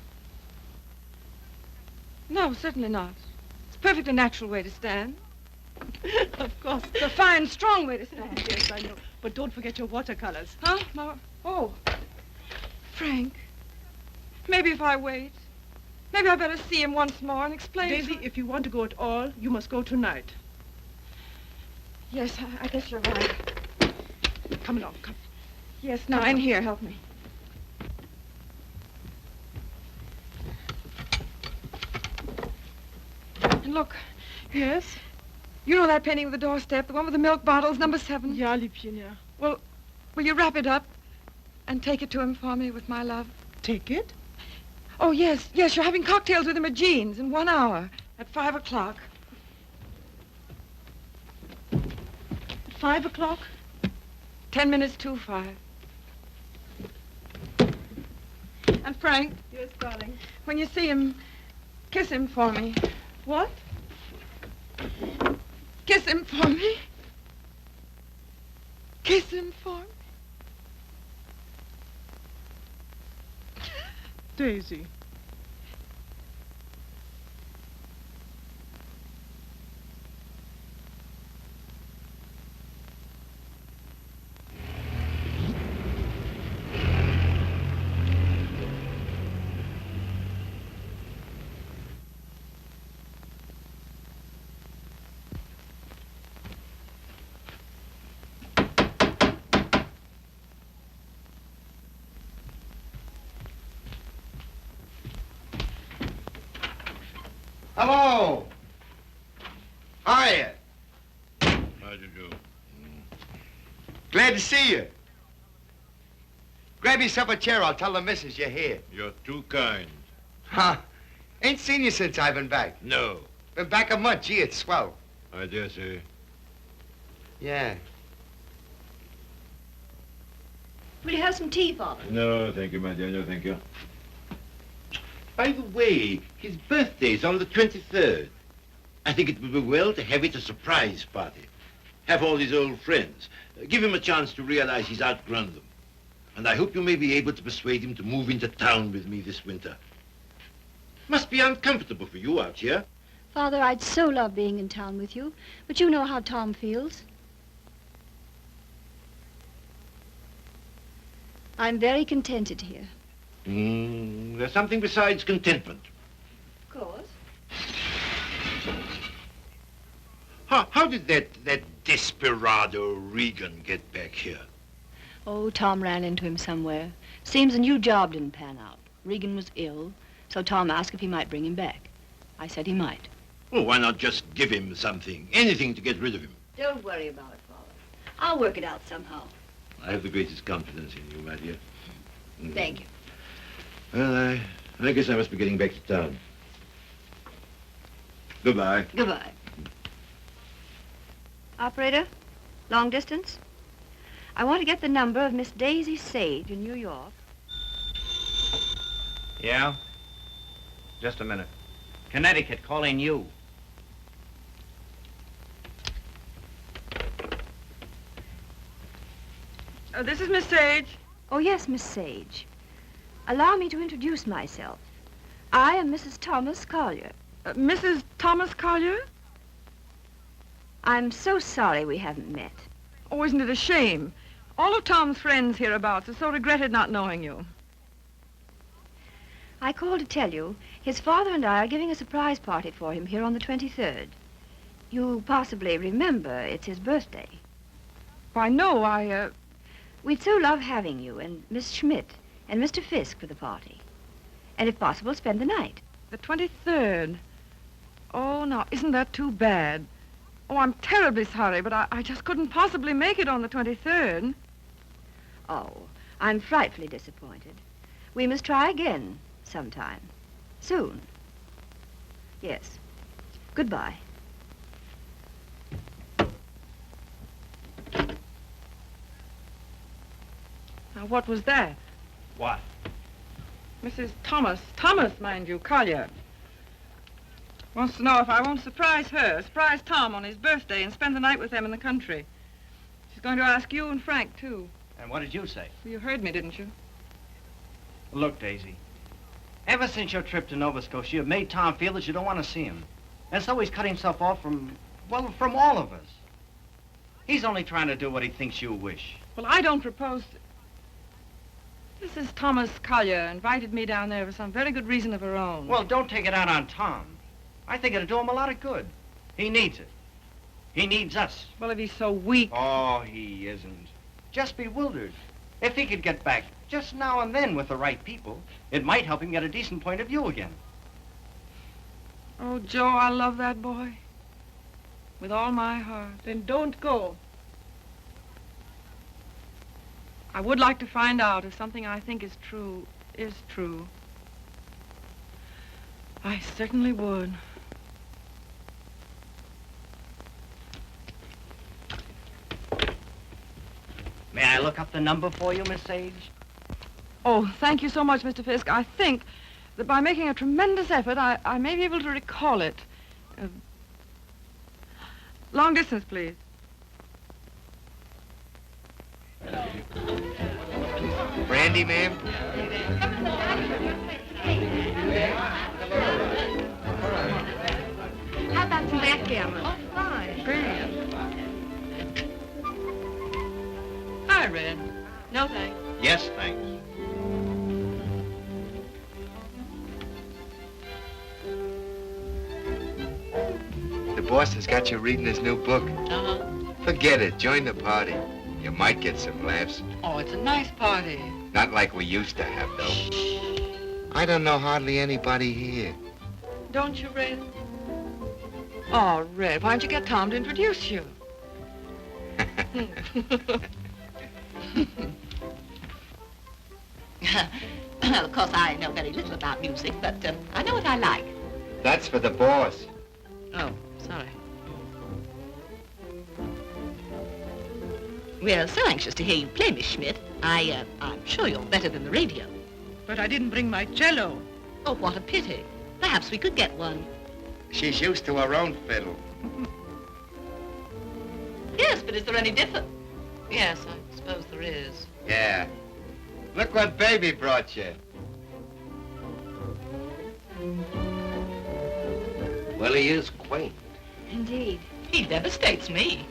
No, certainly not. It's a perfectly natural way to stand. Of course. It's a fine, strong way to stand. Yes, I know. But don't forget your watercolors. Huh? No. Oh. Frank, maybe if I wait, maybe I better see him once more and explain. Daisy, if you want to go at all, you must go tonight. Yes, I guess you're right. Come along, come. Yes, now, in here, help me. And look, Yes? you know that painting of the doorstep, the one with the milk bottles, number 7? Ja, Liebchen, ja. Well, will you wrap it up and take it to him for me with my love? Take it? Oh, yes, yes, you're having cocktails with him at Jean's in 1 hour at 5 o'clock. At 5 o'clock? 10 minutes to 5. And Frank, Yes, darling. when you see him, kiss him for me. What? Kiss him for me. Kiss him for me. Daisy. Hello. Hiya. How'd you do? Glad to see you. Grab yourself a chair. I'll tell the missus you're here. You're too kind. Huh? Ain't seen you since I've been back. No. Been back a month. Gee, it's swell. I dare say. Yeah. Will you have some tea, Father? No, thank you, my dear. No, thank you. By the way, his birthday's on the 23rd. I think it would be well to have it a surprise party. Have all his old friends. Give him a chance to realize he's outgrown them. And I hope you may be able to persuade him to move into town with me this winter. Must be uncomfortable for you out here. Father, I'd so love being in town with you, but you know how Tom feels. I'm very contented here. There's something besides contentment. Of course. How did that desperado Regan get back here? Oh, Tom ran into him somewhere. Seems a new job didn't pan out. Regan was ill, so Tom asked if he might bring him back. I said he might. Well, why not just give him something, anything to get rid of him? Don't worry about it, Father. I'll work it out somehow. I have the greatest confidence in you, my dear. Thank you. Well, I guess I must be getting back to town. Goodbye. Goodbye. Operator, long distance? I want to get the number of Miss Daisy Sage in New York. Yeah? Just a minute. Connecticut, calling you. This is Miss Sage. Oh, yes, Miss Sage. Allow me to introduce myself. I am Mrs. Thomas Collier. Mrs. Thomas Collier? I'm so sorry we haven't met. Oh, isn't it a shame? All of Tom's friends hereabouts have so regretted not knowing you. I called to tell you his father and I are giving a surprise party for him here on the 23rd. You possibly remember it's his birthday. Why, no, We'd so love having you and Miss Schmidt and Mr. Fisk for the party. And if possible, spend the night. The 23rd. Oh, now, isn't that too bad? Oh, I'm terribly sorry, but I just couldn't possibly make it on the 23rd. Oh, I'm frightfully disappointed. We must try again sometime. Soon. Yes. Goodbye. Now, what was that? What? Mrs. Thomas, mind you, Collier. Wants to know if I won't surprise Tom on his birthday and spend the night with them in the country. She's going to ask you and Frank, too. And what did you say? You heard me, didn't you? Look, Daisy. Ever since your trip to Nova Scotia, you've made Tom feel that you don't want to see him. And so he's cut himself off from all of us. He's only trying to do what he thinks you wish. Well, I don't propose to... Mrs. Thomas Collier invited me down there for some very good reason of her own. Well, don't take it out on Tom. I think it'll do him a lot of good. He needs it. He needs us. Well, if he's so weak... Oh, he isn't. Just bewildered. If he could get back just now and then with the right people, it might help him get a decent point of view again. Oh, Joe, I love that boy. With all my heart. Then don't go. I would like to find out if something I think is true. I certainly would. May I look up the number for you, Miss Sage? Oh, thank you so much, Mr. Fisk. I think that by making a tremendous effort, I may be able to recall it. Long distance, please. Brandy, ma'am? How about some backgammon? Oh, fine. Brilliant. Hi, Red. No, thanks. Yes, thanks. The boss has got you reading his new book. Uh-huh. Forget it. Join the party. You might get some laughs. Oh, it's a nice party. Not like we used to have, though. I don't know hardly anybody here. Don't you, Red? Oh, Red, why don't you get Tom to introduce you? Well, of course, I know very little about music, but I know what I like. That's for the boss. Oh, sorry. We're so anxious to hear you play, Miss Schmidt. I'm sure you're better than the radio. But I didn't bring my cello. Oh, what a pity. Perhaps we could get one. She's used to her own fiddle. Yes, but is there any difference? Yes, I suppose there is. Yeah. Look what baby brought you. Well, he is quaint. Indeed. He devastates me.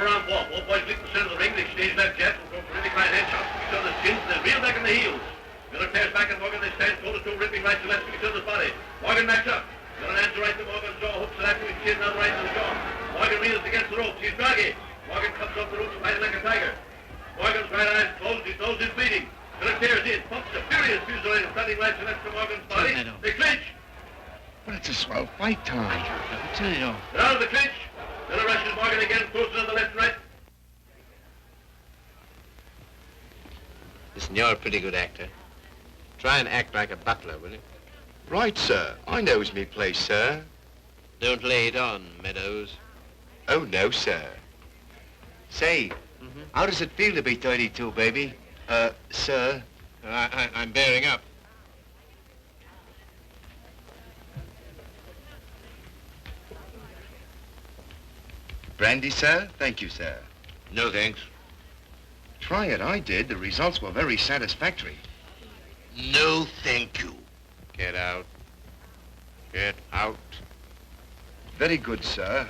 Around 4. 4 boys leap the center of the ring. They exchange left jabs and go for really fine head shots. Each other's chins, then reel back in the heels. Miller tears back and Morgan, they stand toe to toe, ripping right to left to each other's body. Morgan backs up. Miller hands the right to Morgan's jaw, hooks it after his chin, now the right to the jaw. Morgan reels against the ropes. He's draggy. Morgan comes off the ropes, fighting like a tiger. Morgan's right eye's closed. His nose is bleeding. Miller tears in, pumps a furious fusillade, standing right to left to Morgan's body. They clinch. But it's a swell fight, Tom. They're out of the clinch. Miller rushes Morgan again, throws it on the left and right. Listen, you're a pretty good actor. Try and act like a butler, will you? Right, sir. I knows me place, sir. Don't lay it on, Meadows. Oh, no, sir. Say, how does it feel to be 32, baby? Sir? I'm bearing up. Brandy, sir? Thank you, sir. No, thanks. Try it. I did. The results were very satisfactory. No, thank you. Get out. Get out. Very good, sir.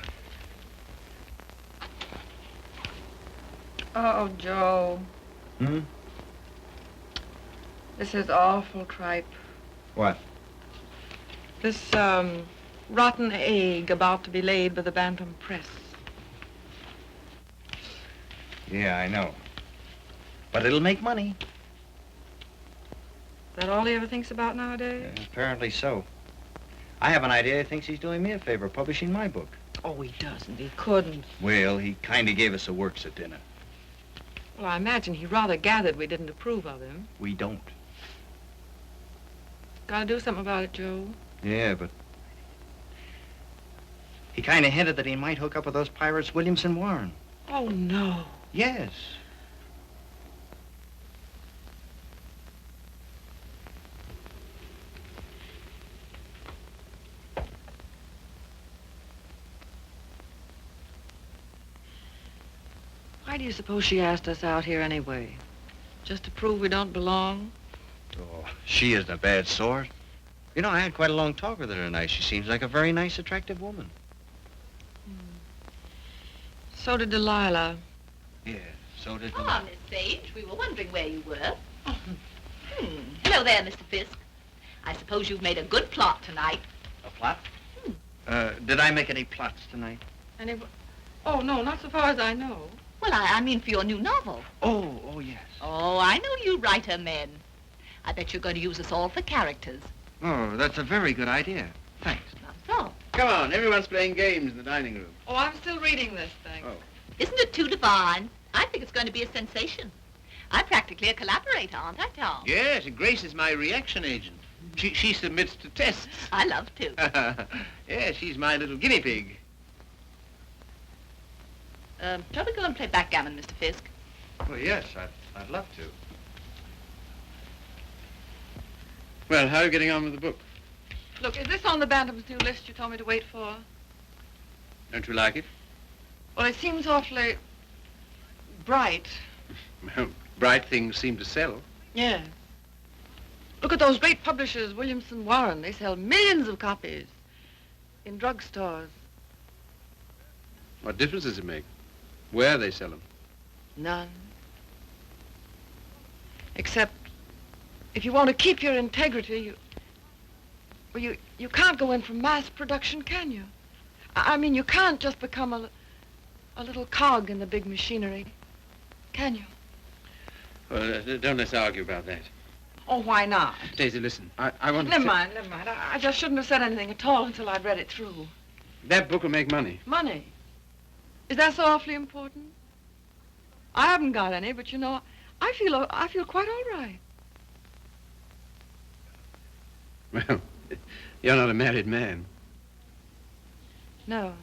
Oh, Joe. Hmm? This is awful tripe. What? This, rotten egg about to be laid by the Bantam Press. Yeah, I know. But it'll make money. Is that all he ever thinks about nowadays? Apparently so. I have an idea he thinks he's doing me a favor, publishing my book. Oh, he doesn't. He couldn't. Well, he kind of gave us a works at dinner. Well, I imagine he rather gathered we didn't approve of him. We don't. Gotta do something about it, Joe. Yeah, but... He kind of hinted that he might hook up with those pirates, Williamson Warren. Oh, no. Yes. Why do you suppose she asked us out here anyway? Just to prove we don't belong? Oh, she isn't a bad sort. You know, I had quite a long talk with her tonight. She seems like a very nice, attractive woman. So did Delilah. Yeah, so did Ah, Miss Sage, we were wondering where you were. Hello there, Mr. Fisk. I suppose you've made a good plot tonight. A plot? Did I make any plots tonight? Oh, no, not so far as I know. Well, I mean for your new novel. Oh, yes. Oh, I know you writer men. I bet you're going to use us all for characters. Oh, that's a very good idea. Thanks. Not so. Come on, everyone's playing games in the dining room. Oh, I'm still reading this thing. Oh. Isn't it too divine? I think it's going to be a sensation. I'm practically a collaborator, aren't I, Tom? Yes, Grace is my reaction agent. She submits to tests. I love to. Yeah, she's my little guinea pig. Shall we go and play backgammon, Mr. Fisk? Well, yes, I'd love to. Well, how are you getting on with the book? Look, is this on the Bantam's new list you told me to wait for? Don't you like it? Well, it seems awfully bright. Well, bright things seem to sell. Yeah. Look at those great publishers, Williamson Warren. They sell millions of copies in drugstores. What difference does it make? Where they sell them? None. Except if you want to keep your integrity, you can't go in for mass production, can you? I mean, you can't just become a little cog in the big machinery, can you? Well, don't let's argue about that. Oh, why not? Daisy, listen. I want to... Never mind. I just shouldn't have said anything at all until I'd read it through. That book will make money. Money? Is that so awfully important? I haven't got any, but you know, I feel quite all right. Well, you're not a married man. No.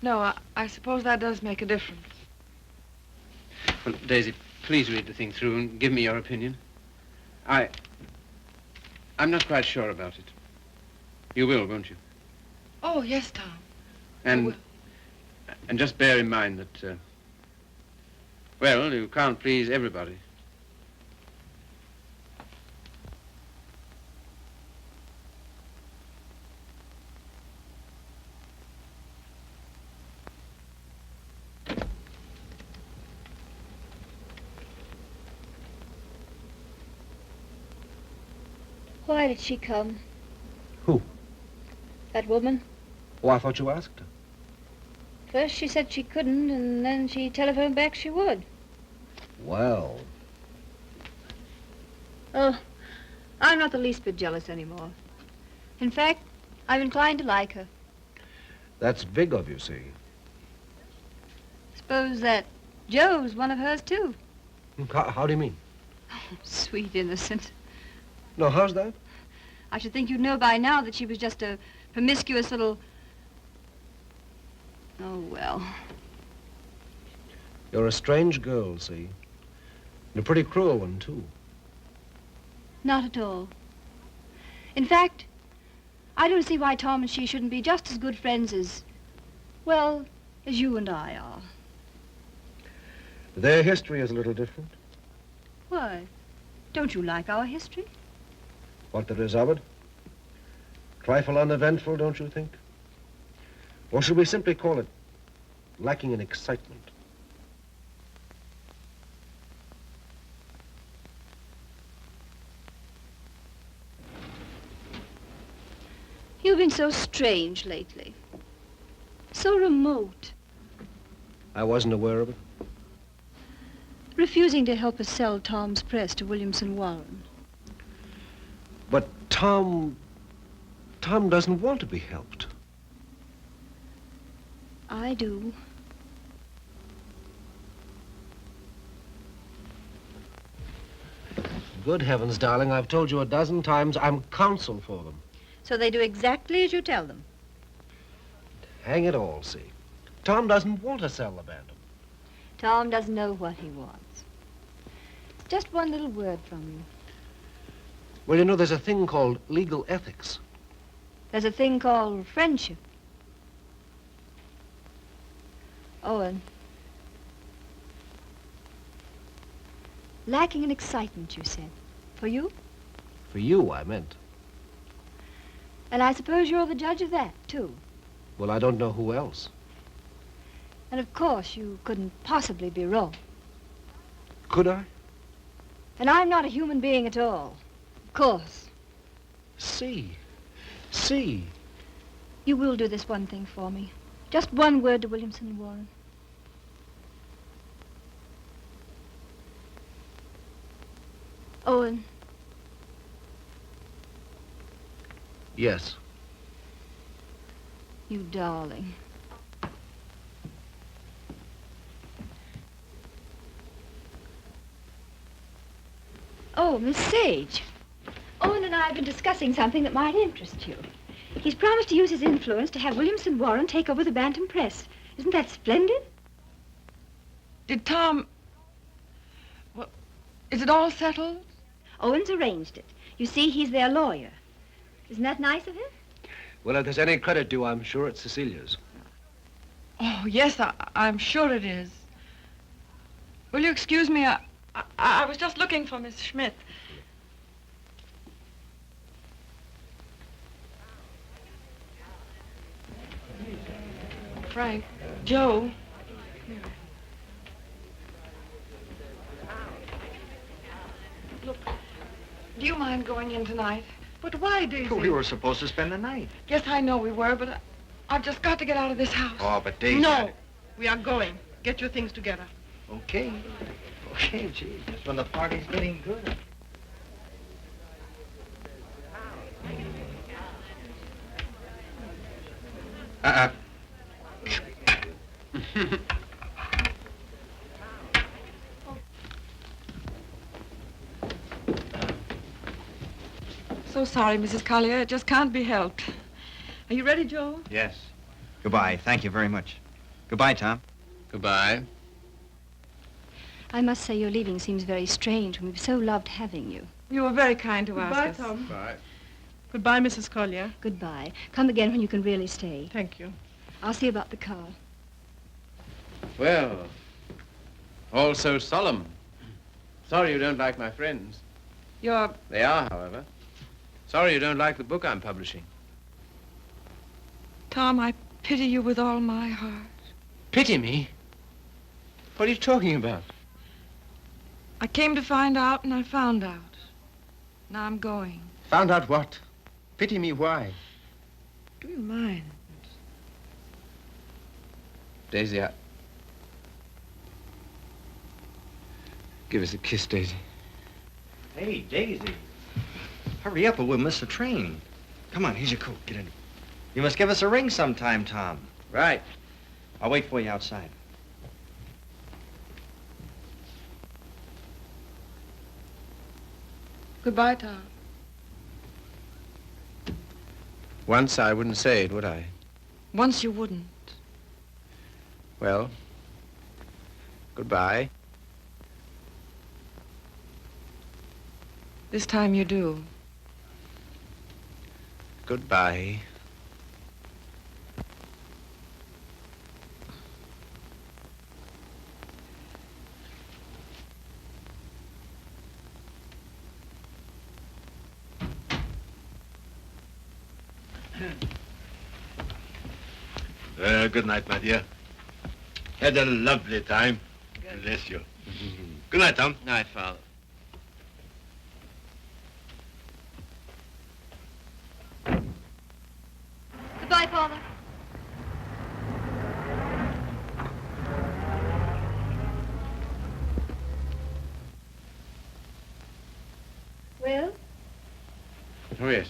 No, I suppose that does make a difference. Well, Daisy, please read the thing through and give me your opinion. I'm not quite sure about it. You will, won't you? Oh, yes, Tom. And just bear in mind that, well, you can't please everybody. Why did she come? Who? That woman. Oh, I thought you asked her. First she said she couldn't, and then she telephoned back she would. Well. Oh, I'm not the least bit jealous anymore. In fact, I'm inclined to like her. That's big of you, see. Suppose that Joe's one of hers, too. How do you mean? Oh, sweet innocent. No, how's that? I should think you'd know by now that she was just a promiscuous little... Oh, well. You're a strange girl, see. And a pretty cruel one, too. Not at all. In fact, I don't see why Tom and she shouldn't be just as good friends as, well, as you and I are. Their history is a little different. Why? Don't you like our history? What there is of it? Trifle uneventful, don't you think? Or should we simply call it lacking in excitement? You've been so strange lately. So remote. I wasn't aware of it. Refusing to help us sell Tom's press to Williamson Warren. But Tom doesn't want to be helped. I do. Good heavens, darling, I've told you a dozen times I'm counsel for them. So they do exactly as you tell them. Hang it all, see. Tom doesn't want to sell the Bantam. Tom doesn't know what he wants. Just one little word from you. Well, you know, there's a thing called legal ethics. There's a thing called friendship. Owen. Lacking in excitement, you said. For you? For you, I meant. And I suppose you're the judge of that, too. Well, I don't know who else. And of course, you couldn't possibly be wrong. Could I? And I'm not a human being at all. Of course. See. You will do this one thing for me. Just one word to Williamson and Warren. Owen. Yes. You darling. Oh, Miss Sage. Owen and I have been discussing something that might interest you. He's promised to use his influence to have Williamson Warren take over the Bantam Press. Isn't that splendid? Did Tom... Well, is it all settled? Owen's arranged it. You see, he's their lawyer. Isn't that nice of him? Well, if there's any credit due, I'm sure it's Cecilia's. Oh, yes, I'm sure it is. Will you excuse me? I was just looking for Miss Schmidt. Frank, Joe. Look, do you mind going in tonight? But why, Daisy? We were supposed to spend the night. Yes, I know we were, but I've just got to get out of this house. Oh, but Daisy... No. We are going. Get your things together. Okay. Okay, gee. Just when the party's getting good. So sorry, Mrs. Collier. It just can't be helped. Are you ready, Joe? Yes. Goodbye. Thank you very much. Goodbye, Tom. Goodbye. I must say your leaving seems very strange, and we've so loved having you. You were very kind to Goodbye, ask us. Tom. Bye. Goodbye, Mrs. Collier. Goodbye. Come again when you can really stay. Thank you. I'll see about the car. Well, all so solemn. Sorry you don't like my friends. You're... They are, however. Sorry you don't like the book I'm publishing. Tom, I pity you with all my heart. Pity me? What are you talking about? I came to find out, and I found out. Now I'm going. Found out what? Pity me, why? Do you mind? Daisy, give us a kiss, Daisy. Hey, Daisy. Hurry up or we'll miss the train. Come on, here's your coat. Get in. You must give us a ring sometime, Tom. Right. I'll wait for you outside. Goodbye, Tom. Once I wouldn't say it, would I? Once you wouldn't. Well, goodbye. This time you do. Goodbye. Good night, my dear. Had a lovely time. Bless you. Good night, Tom. Night, Father. Goodbye, Father. Well? Oh, yes.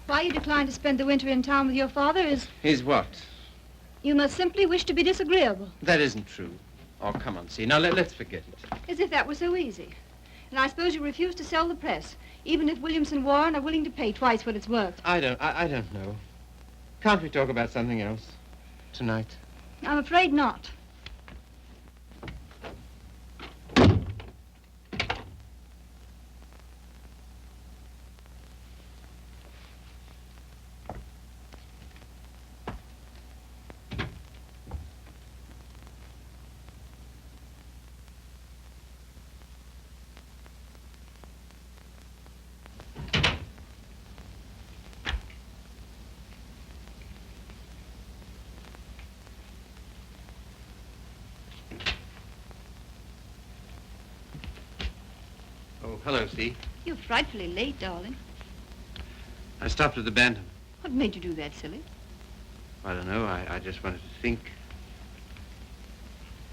Why you decline to spend the winter in town with your father is Is what? you must simply wish to be disagreeable. That isn't true. Oh, come on, see. Now, let's forget it. As if that were so easy. And I suppose you refuse to sell the press, even if Williamson Warren are willing to pay twice what it's worth. I don't know. Can't we talk about something else tonight? I'm afraid not. Oh, hello, see. You're frightfully late, darling. I stopped at the Bantam. What made you do that, silly? I don't know. I just wanted to think.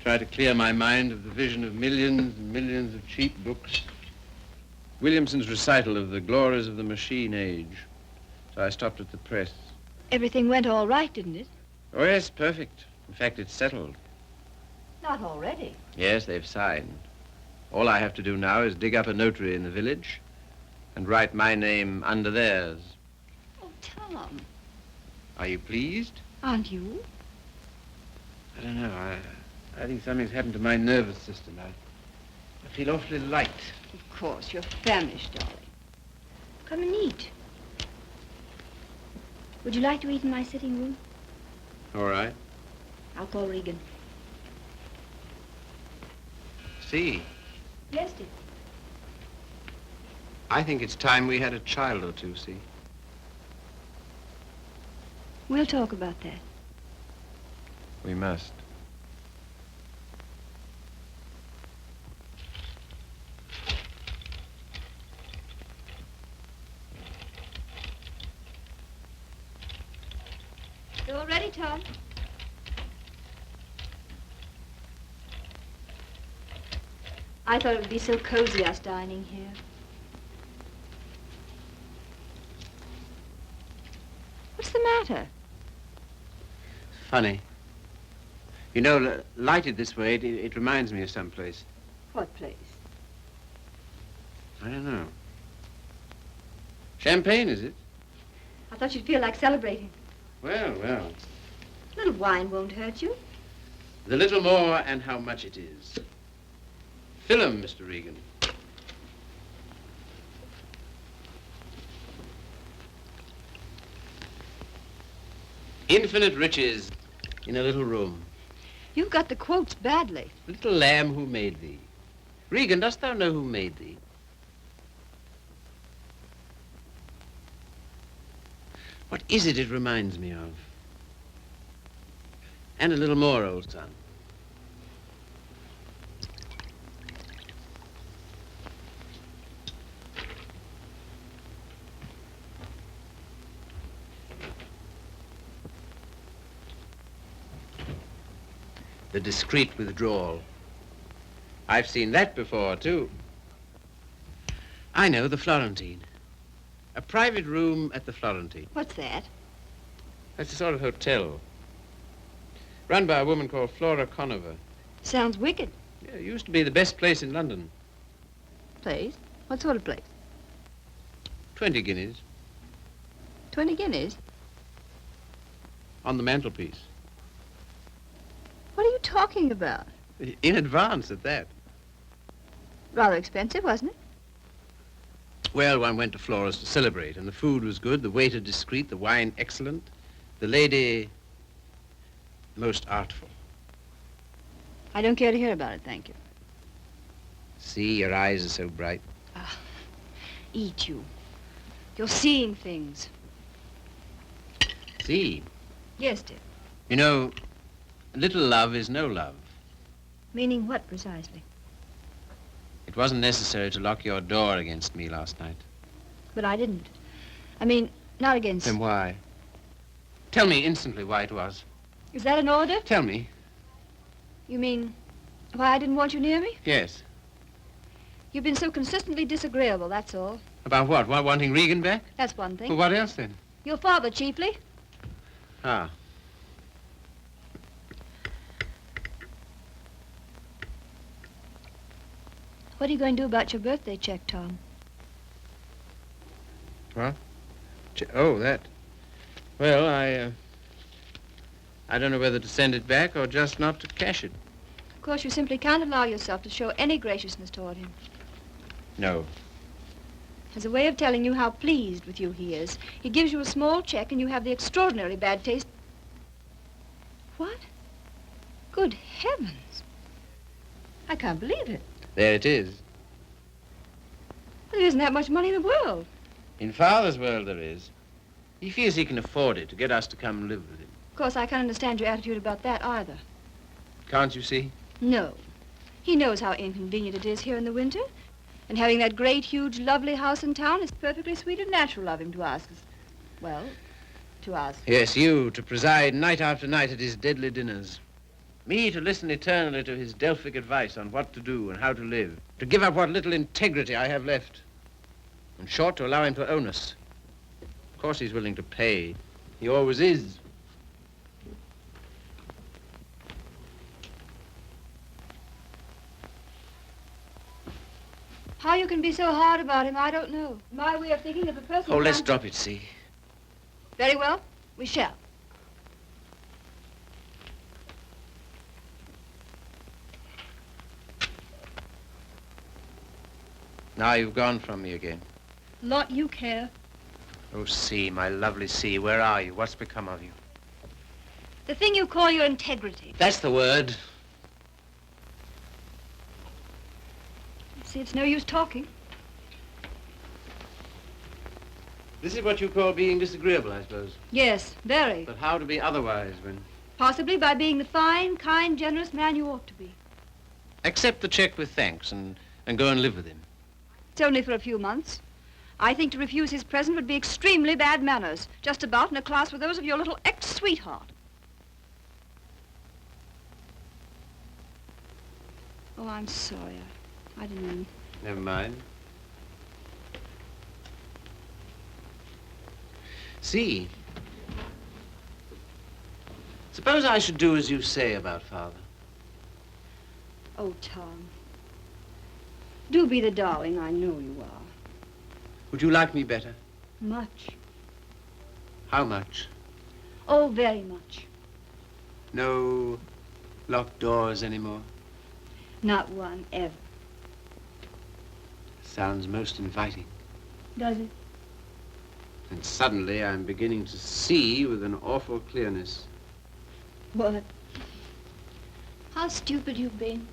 Try to clear my mind of the vision of millions and millions of cheap books. Williamson's recital of the glories of the machine age. So I stopped at the press. Everything went all right, didn't it? Oh, yes, perfect. In fact, it's settled. Not already. Yes, they've signed. All I have to do now is dig up a notary in the village and write my name under theirs. Oh, Tom. Are you pleased? Aren't you? I don't know. I think something's happened to my nervous system. I feel awfully light. Of course, you're famished, darling. Come and eat. Would you like to eat in my sitting room? All right. I'll call Regan. See, Yes, dear. I think it's time we had a child or two, see. We'll talk about that. We must. You all ready, Tom? I thought it would be so cozy, us dining here. What's the matter? Funny. You know, lighted this way, it reminds me of someplace. What place? I don't know. Champagne, is it? I thought you'd feel like celebrating. Well. A little wine won't hurt you. The little more and how much it is. Fill 'em, Mr. Regan. Infinite riches in a little room. You've got the quotes badly. Little lamb who made thee. Regan, dost thou know who made thee? What is it reminds me of? And a little more, old son. The discreet withdrawal. I've seen that before, too. I know, the Florentine. A private room at the Florentine. What's that? That's a sort of hotel. Run by a woman called Flora Conover. Sounds wicked. Yeah, it used to be the best place in London. Place? What sort of place? 20 guineas 20 guineas? on the mantelpiece. What are you talking about? In advance at that. Rather expensive, wasn't it? Well, one went to Flora's to celebrate, and the food was good, the waiter discreet, the wine excellent, the lady most artful. I don't care to hear about it, thank you. See, your eyes are so bright. Eat you. You're seeing things. See, Yes, dear. you know, little love is no love. Meaning what, precisely? It wasn't necessary to lock your door against me last night. But I didn't. I mean, not against... Then why? Tell me instantly why it was. Is that an order? Tell me. You mean why I didn't want you near me? Yes. You've been so consistently disagreeable, that's all. About what? Wanting Regan back? That's one thing. Well, what else then? Your father, chiefly. Ah. What are you going to do about your birthday check, Tom? What? Oh, that. Well, I don't know whether to send it back or just not to cash it. Of course, you simply can't allow yourself to show any graciousness toward him. No. As a way of telling you how pleased with you he is, he gives you a small check and you have the extraordinarily bad taste. What? Good heavens. I can't believe it. There it is. Well, there isn't that much money in the world. In Father's world, there is. He feels he can afford it to get us to come and live with him. Of course, I can't understand your attitude about that either. Can't you see? No. He knows how inconvenient it is here in the winter. And having that great, huge, lovely house in town is perfectly sweet and natural of him to ask us. Well, to ask. Yes, you, to preside night after night at his deadly dinners. Me, to listen eternally to his Delphic advice on what to do and how to live. To give up what little integrity I have left. In short, to allow him to own us. Of course he's willing to pay. He always is. How you can be so hard about him, I don't know. My way of thinking of a person... Oh, let's drop it, see. Very well. We shall. Now you've gone from me again. Lot you care. Oh, C, my lovely C, where are you? What's become of you? The thing you call your integrity. That's the word. See, it's no use talking. This is what you call being disagreeable, I suppose. Yes, very. But how to be otherwise when... Possibly by being the fine, kind, generous man you ought to be. Accept the check with thanks and go and live with him. It's only for a few months. I think to refuse his present would be extremely bad manners, just about in a class with those of your little ex-sweetheart. Oh, I'm sorry. I didn't mean... Never mind. See, suppose I should do as you say about Father. Oh, Tom. Do be the darling I know you are. Would you like me better? Much. How much? Oh, very much. No locked doors anymore? Not one, ever. Sounds most inviting. Does it? And suddenly I'm beginning to see with an awful clearness. What? How stupid you've been.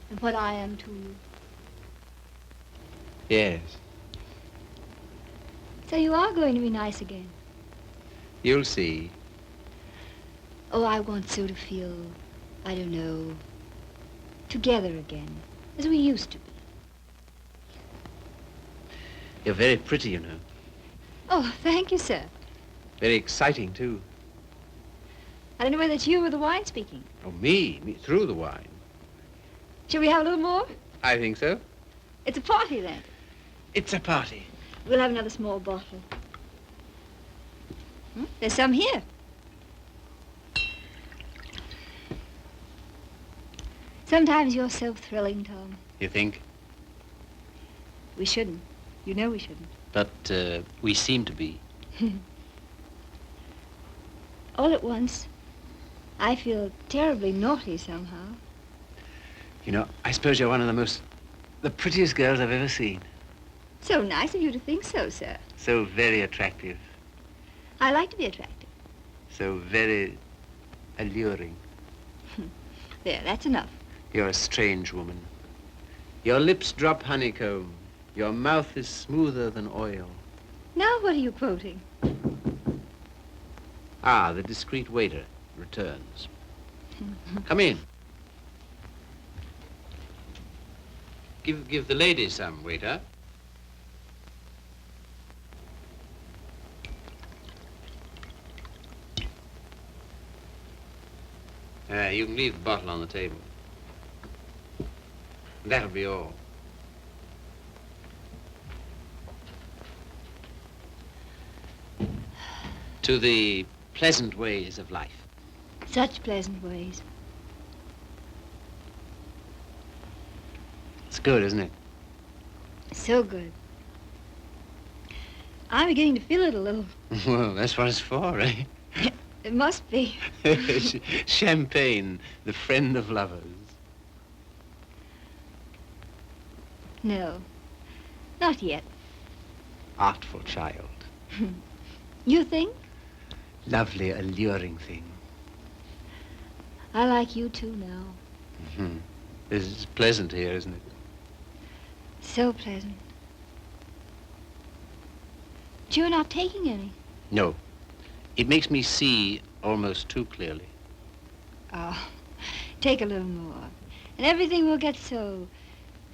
And what I am to you. Yes. So you are going to be nice again. You'll see. Oh, I want so to feel, I don't know, together again, as we used to be. You're very pretty, you know. Oh, thank you, sir. Very exciting, too. I don't know whether it's you or the wine speaking. Oh, me through the wine. Shall we have a little more? I think so. It's a party, then. It's a party. We'll have another small bottle. There's some here. Sometimes you're so thrilling, Tom. You think? We shouldn't. You know we shouldn't. But we seem to be. All at once, I feel terribly naughty somehow. You know, I suppose you're one of the prettiest girls I've ever seen. So nice of you to think so, sir. So very attractive. I like to be attractive. So very alluring. There, that's enough. You're a strange woman. Your lips drop honeycomb. Your mouth is smoother than oil. Now what are you quoting? Ah, the discreet waiter returns. Come in. Give the lady some, waiter. You can leave the bottle on the table. That'll be all. To the pleasant ways of life. Such pleasant ways. It's good, isn't it? So good. I'm beginning to feel it a little. Well, that's what it's for, eh? It must be. Champagne, the friend of lovers. No, not yet. Artful child. You think? Lovely, alluring thing. I like you too now. Mm-hmm. This is pleasant here, isn't it? So pleasant. But you're not taking any. No. It makes me see almost too clearly. Oh, take a little more. And everything will get so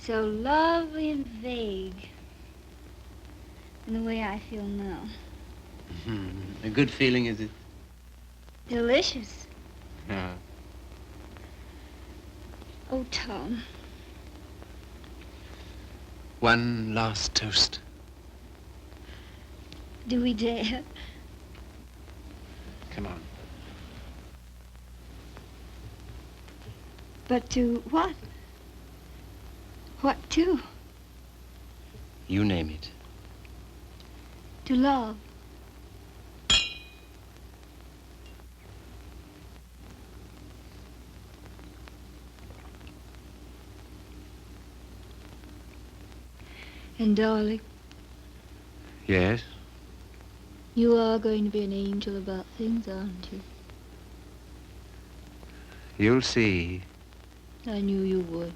lovely and vague. In the way I feel now. Mm-hmm. A good feeling, is it? Delicious. Yeah. Oh, Tom. One last toast. Do we dare? Come on. But to what? What to? You name it. To love. And darling, Yes? you are going to be an angel about things, aren't you? You'll see. I knew you would.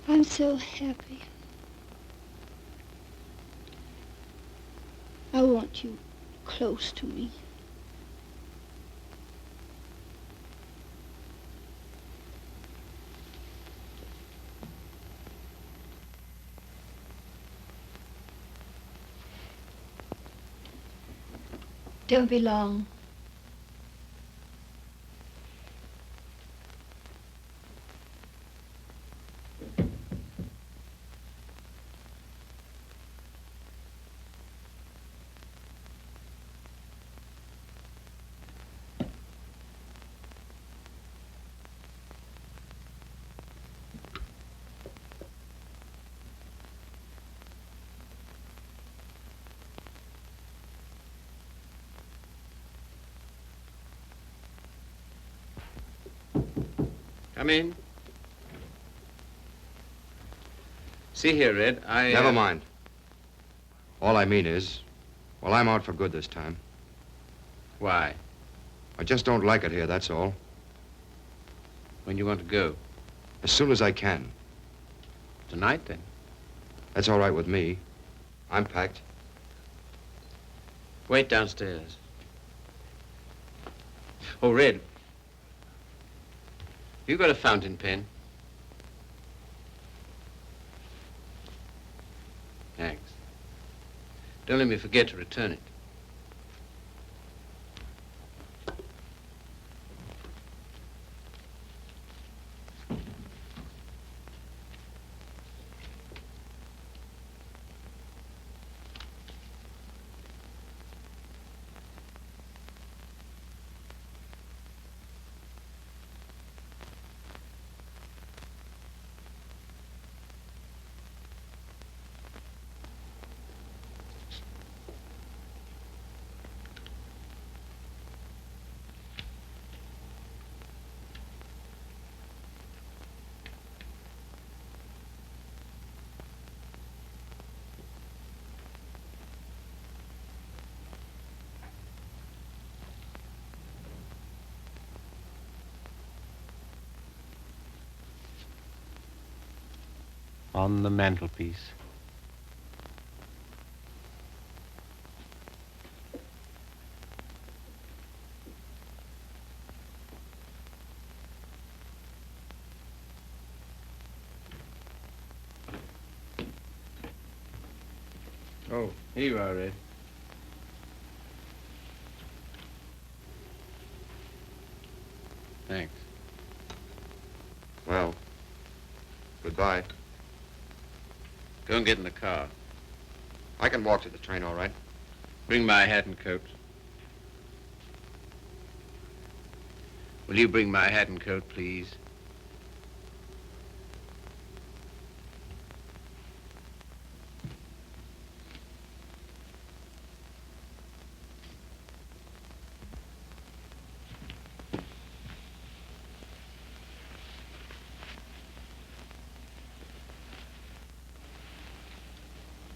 I'm so happy. I want you close to me. Don't be long. Come in. See here, Red, Never mind. All I mean is, well, I'm out for good this time. Why? I just don't like it here, that's all. When you want to go? As soon as I can. Tonight, then? That's all right with me. I'm packed. Wait downstairs. Oh, Red. You got a fountain pen? Thanks. Don't let me forget to return it. On the mantelpiece. Oh, here you are, Red. Thanks. Well, goodbye. Go and get in the car. I can walk to the train, all right. Bring my hat and coat. Will you bring my hat and coat, please?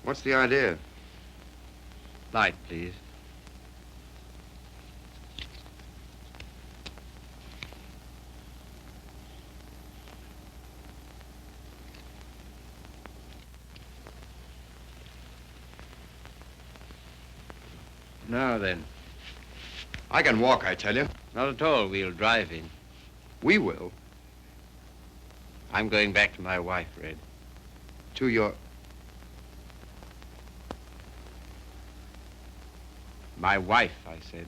What's the idea? Light, please. Now then. I can walk, I tell you. Not at all. We'll drive in. We will. I'm going back to my wife, Red. To your... My wife, I said.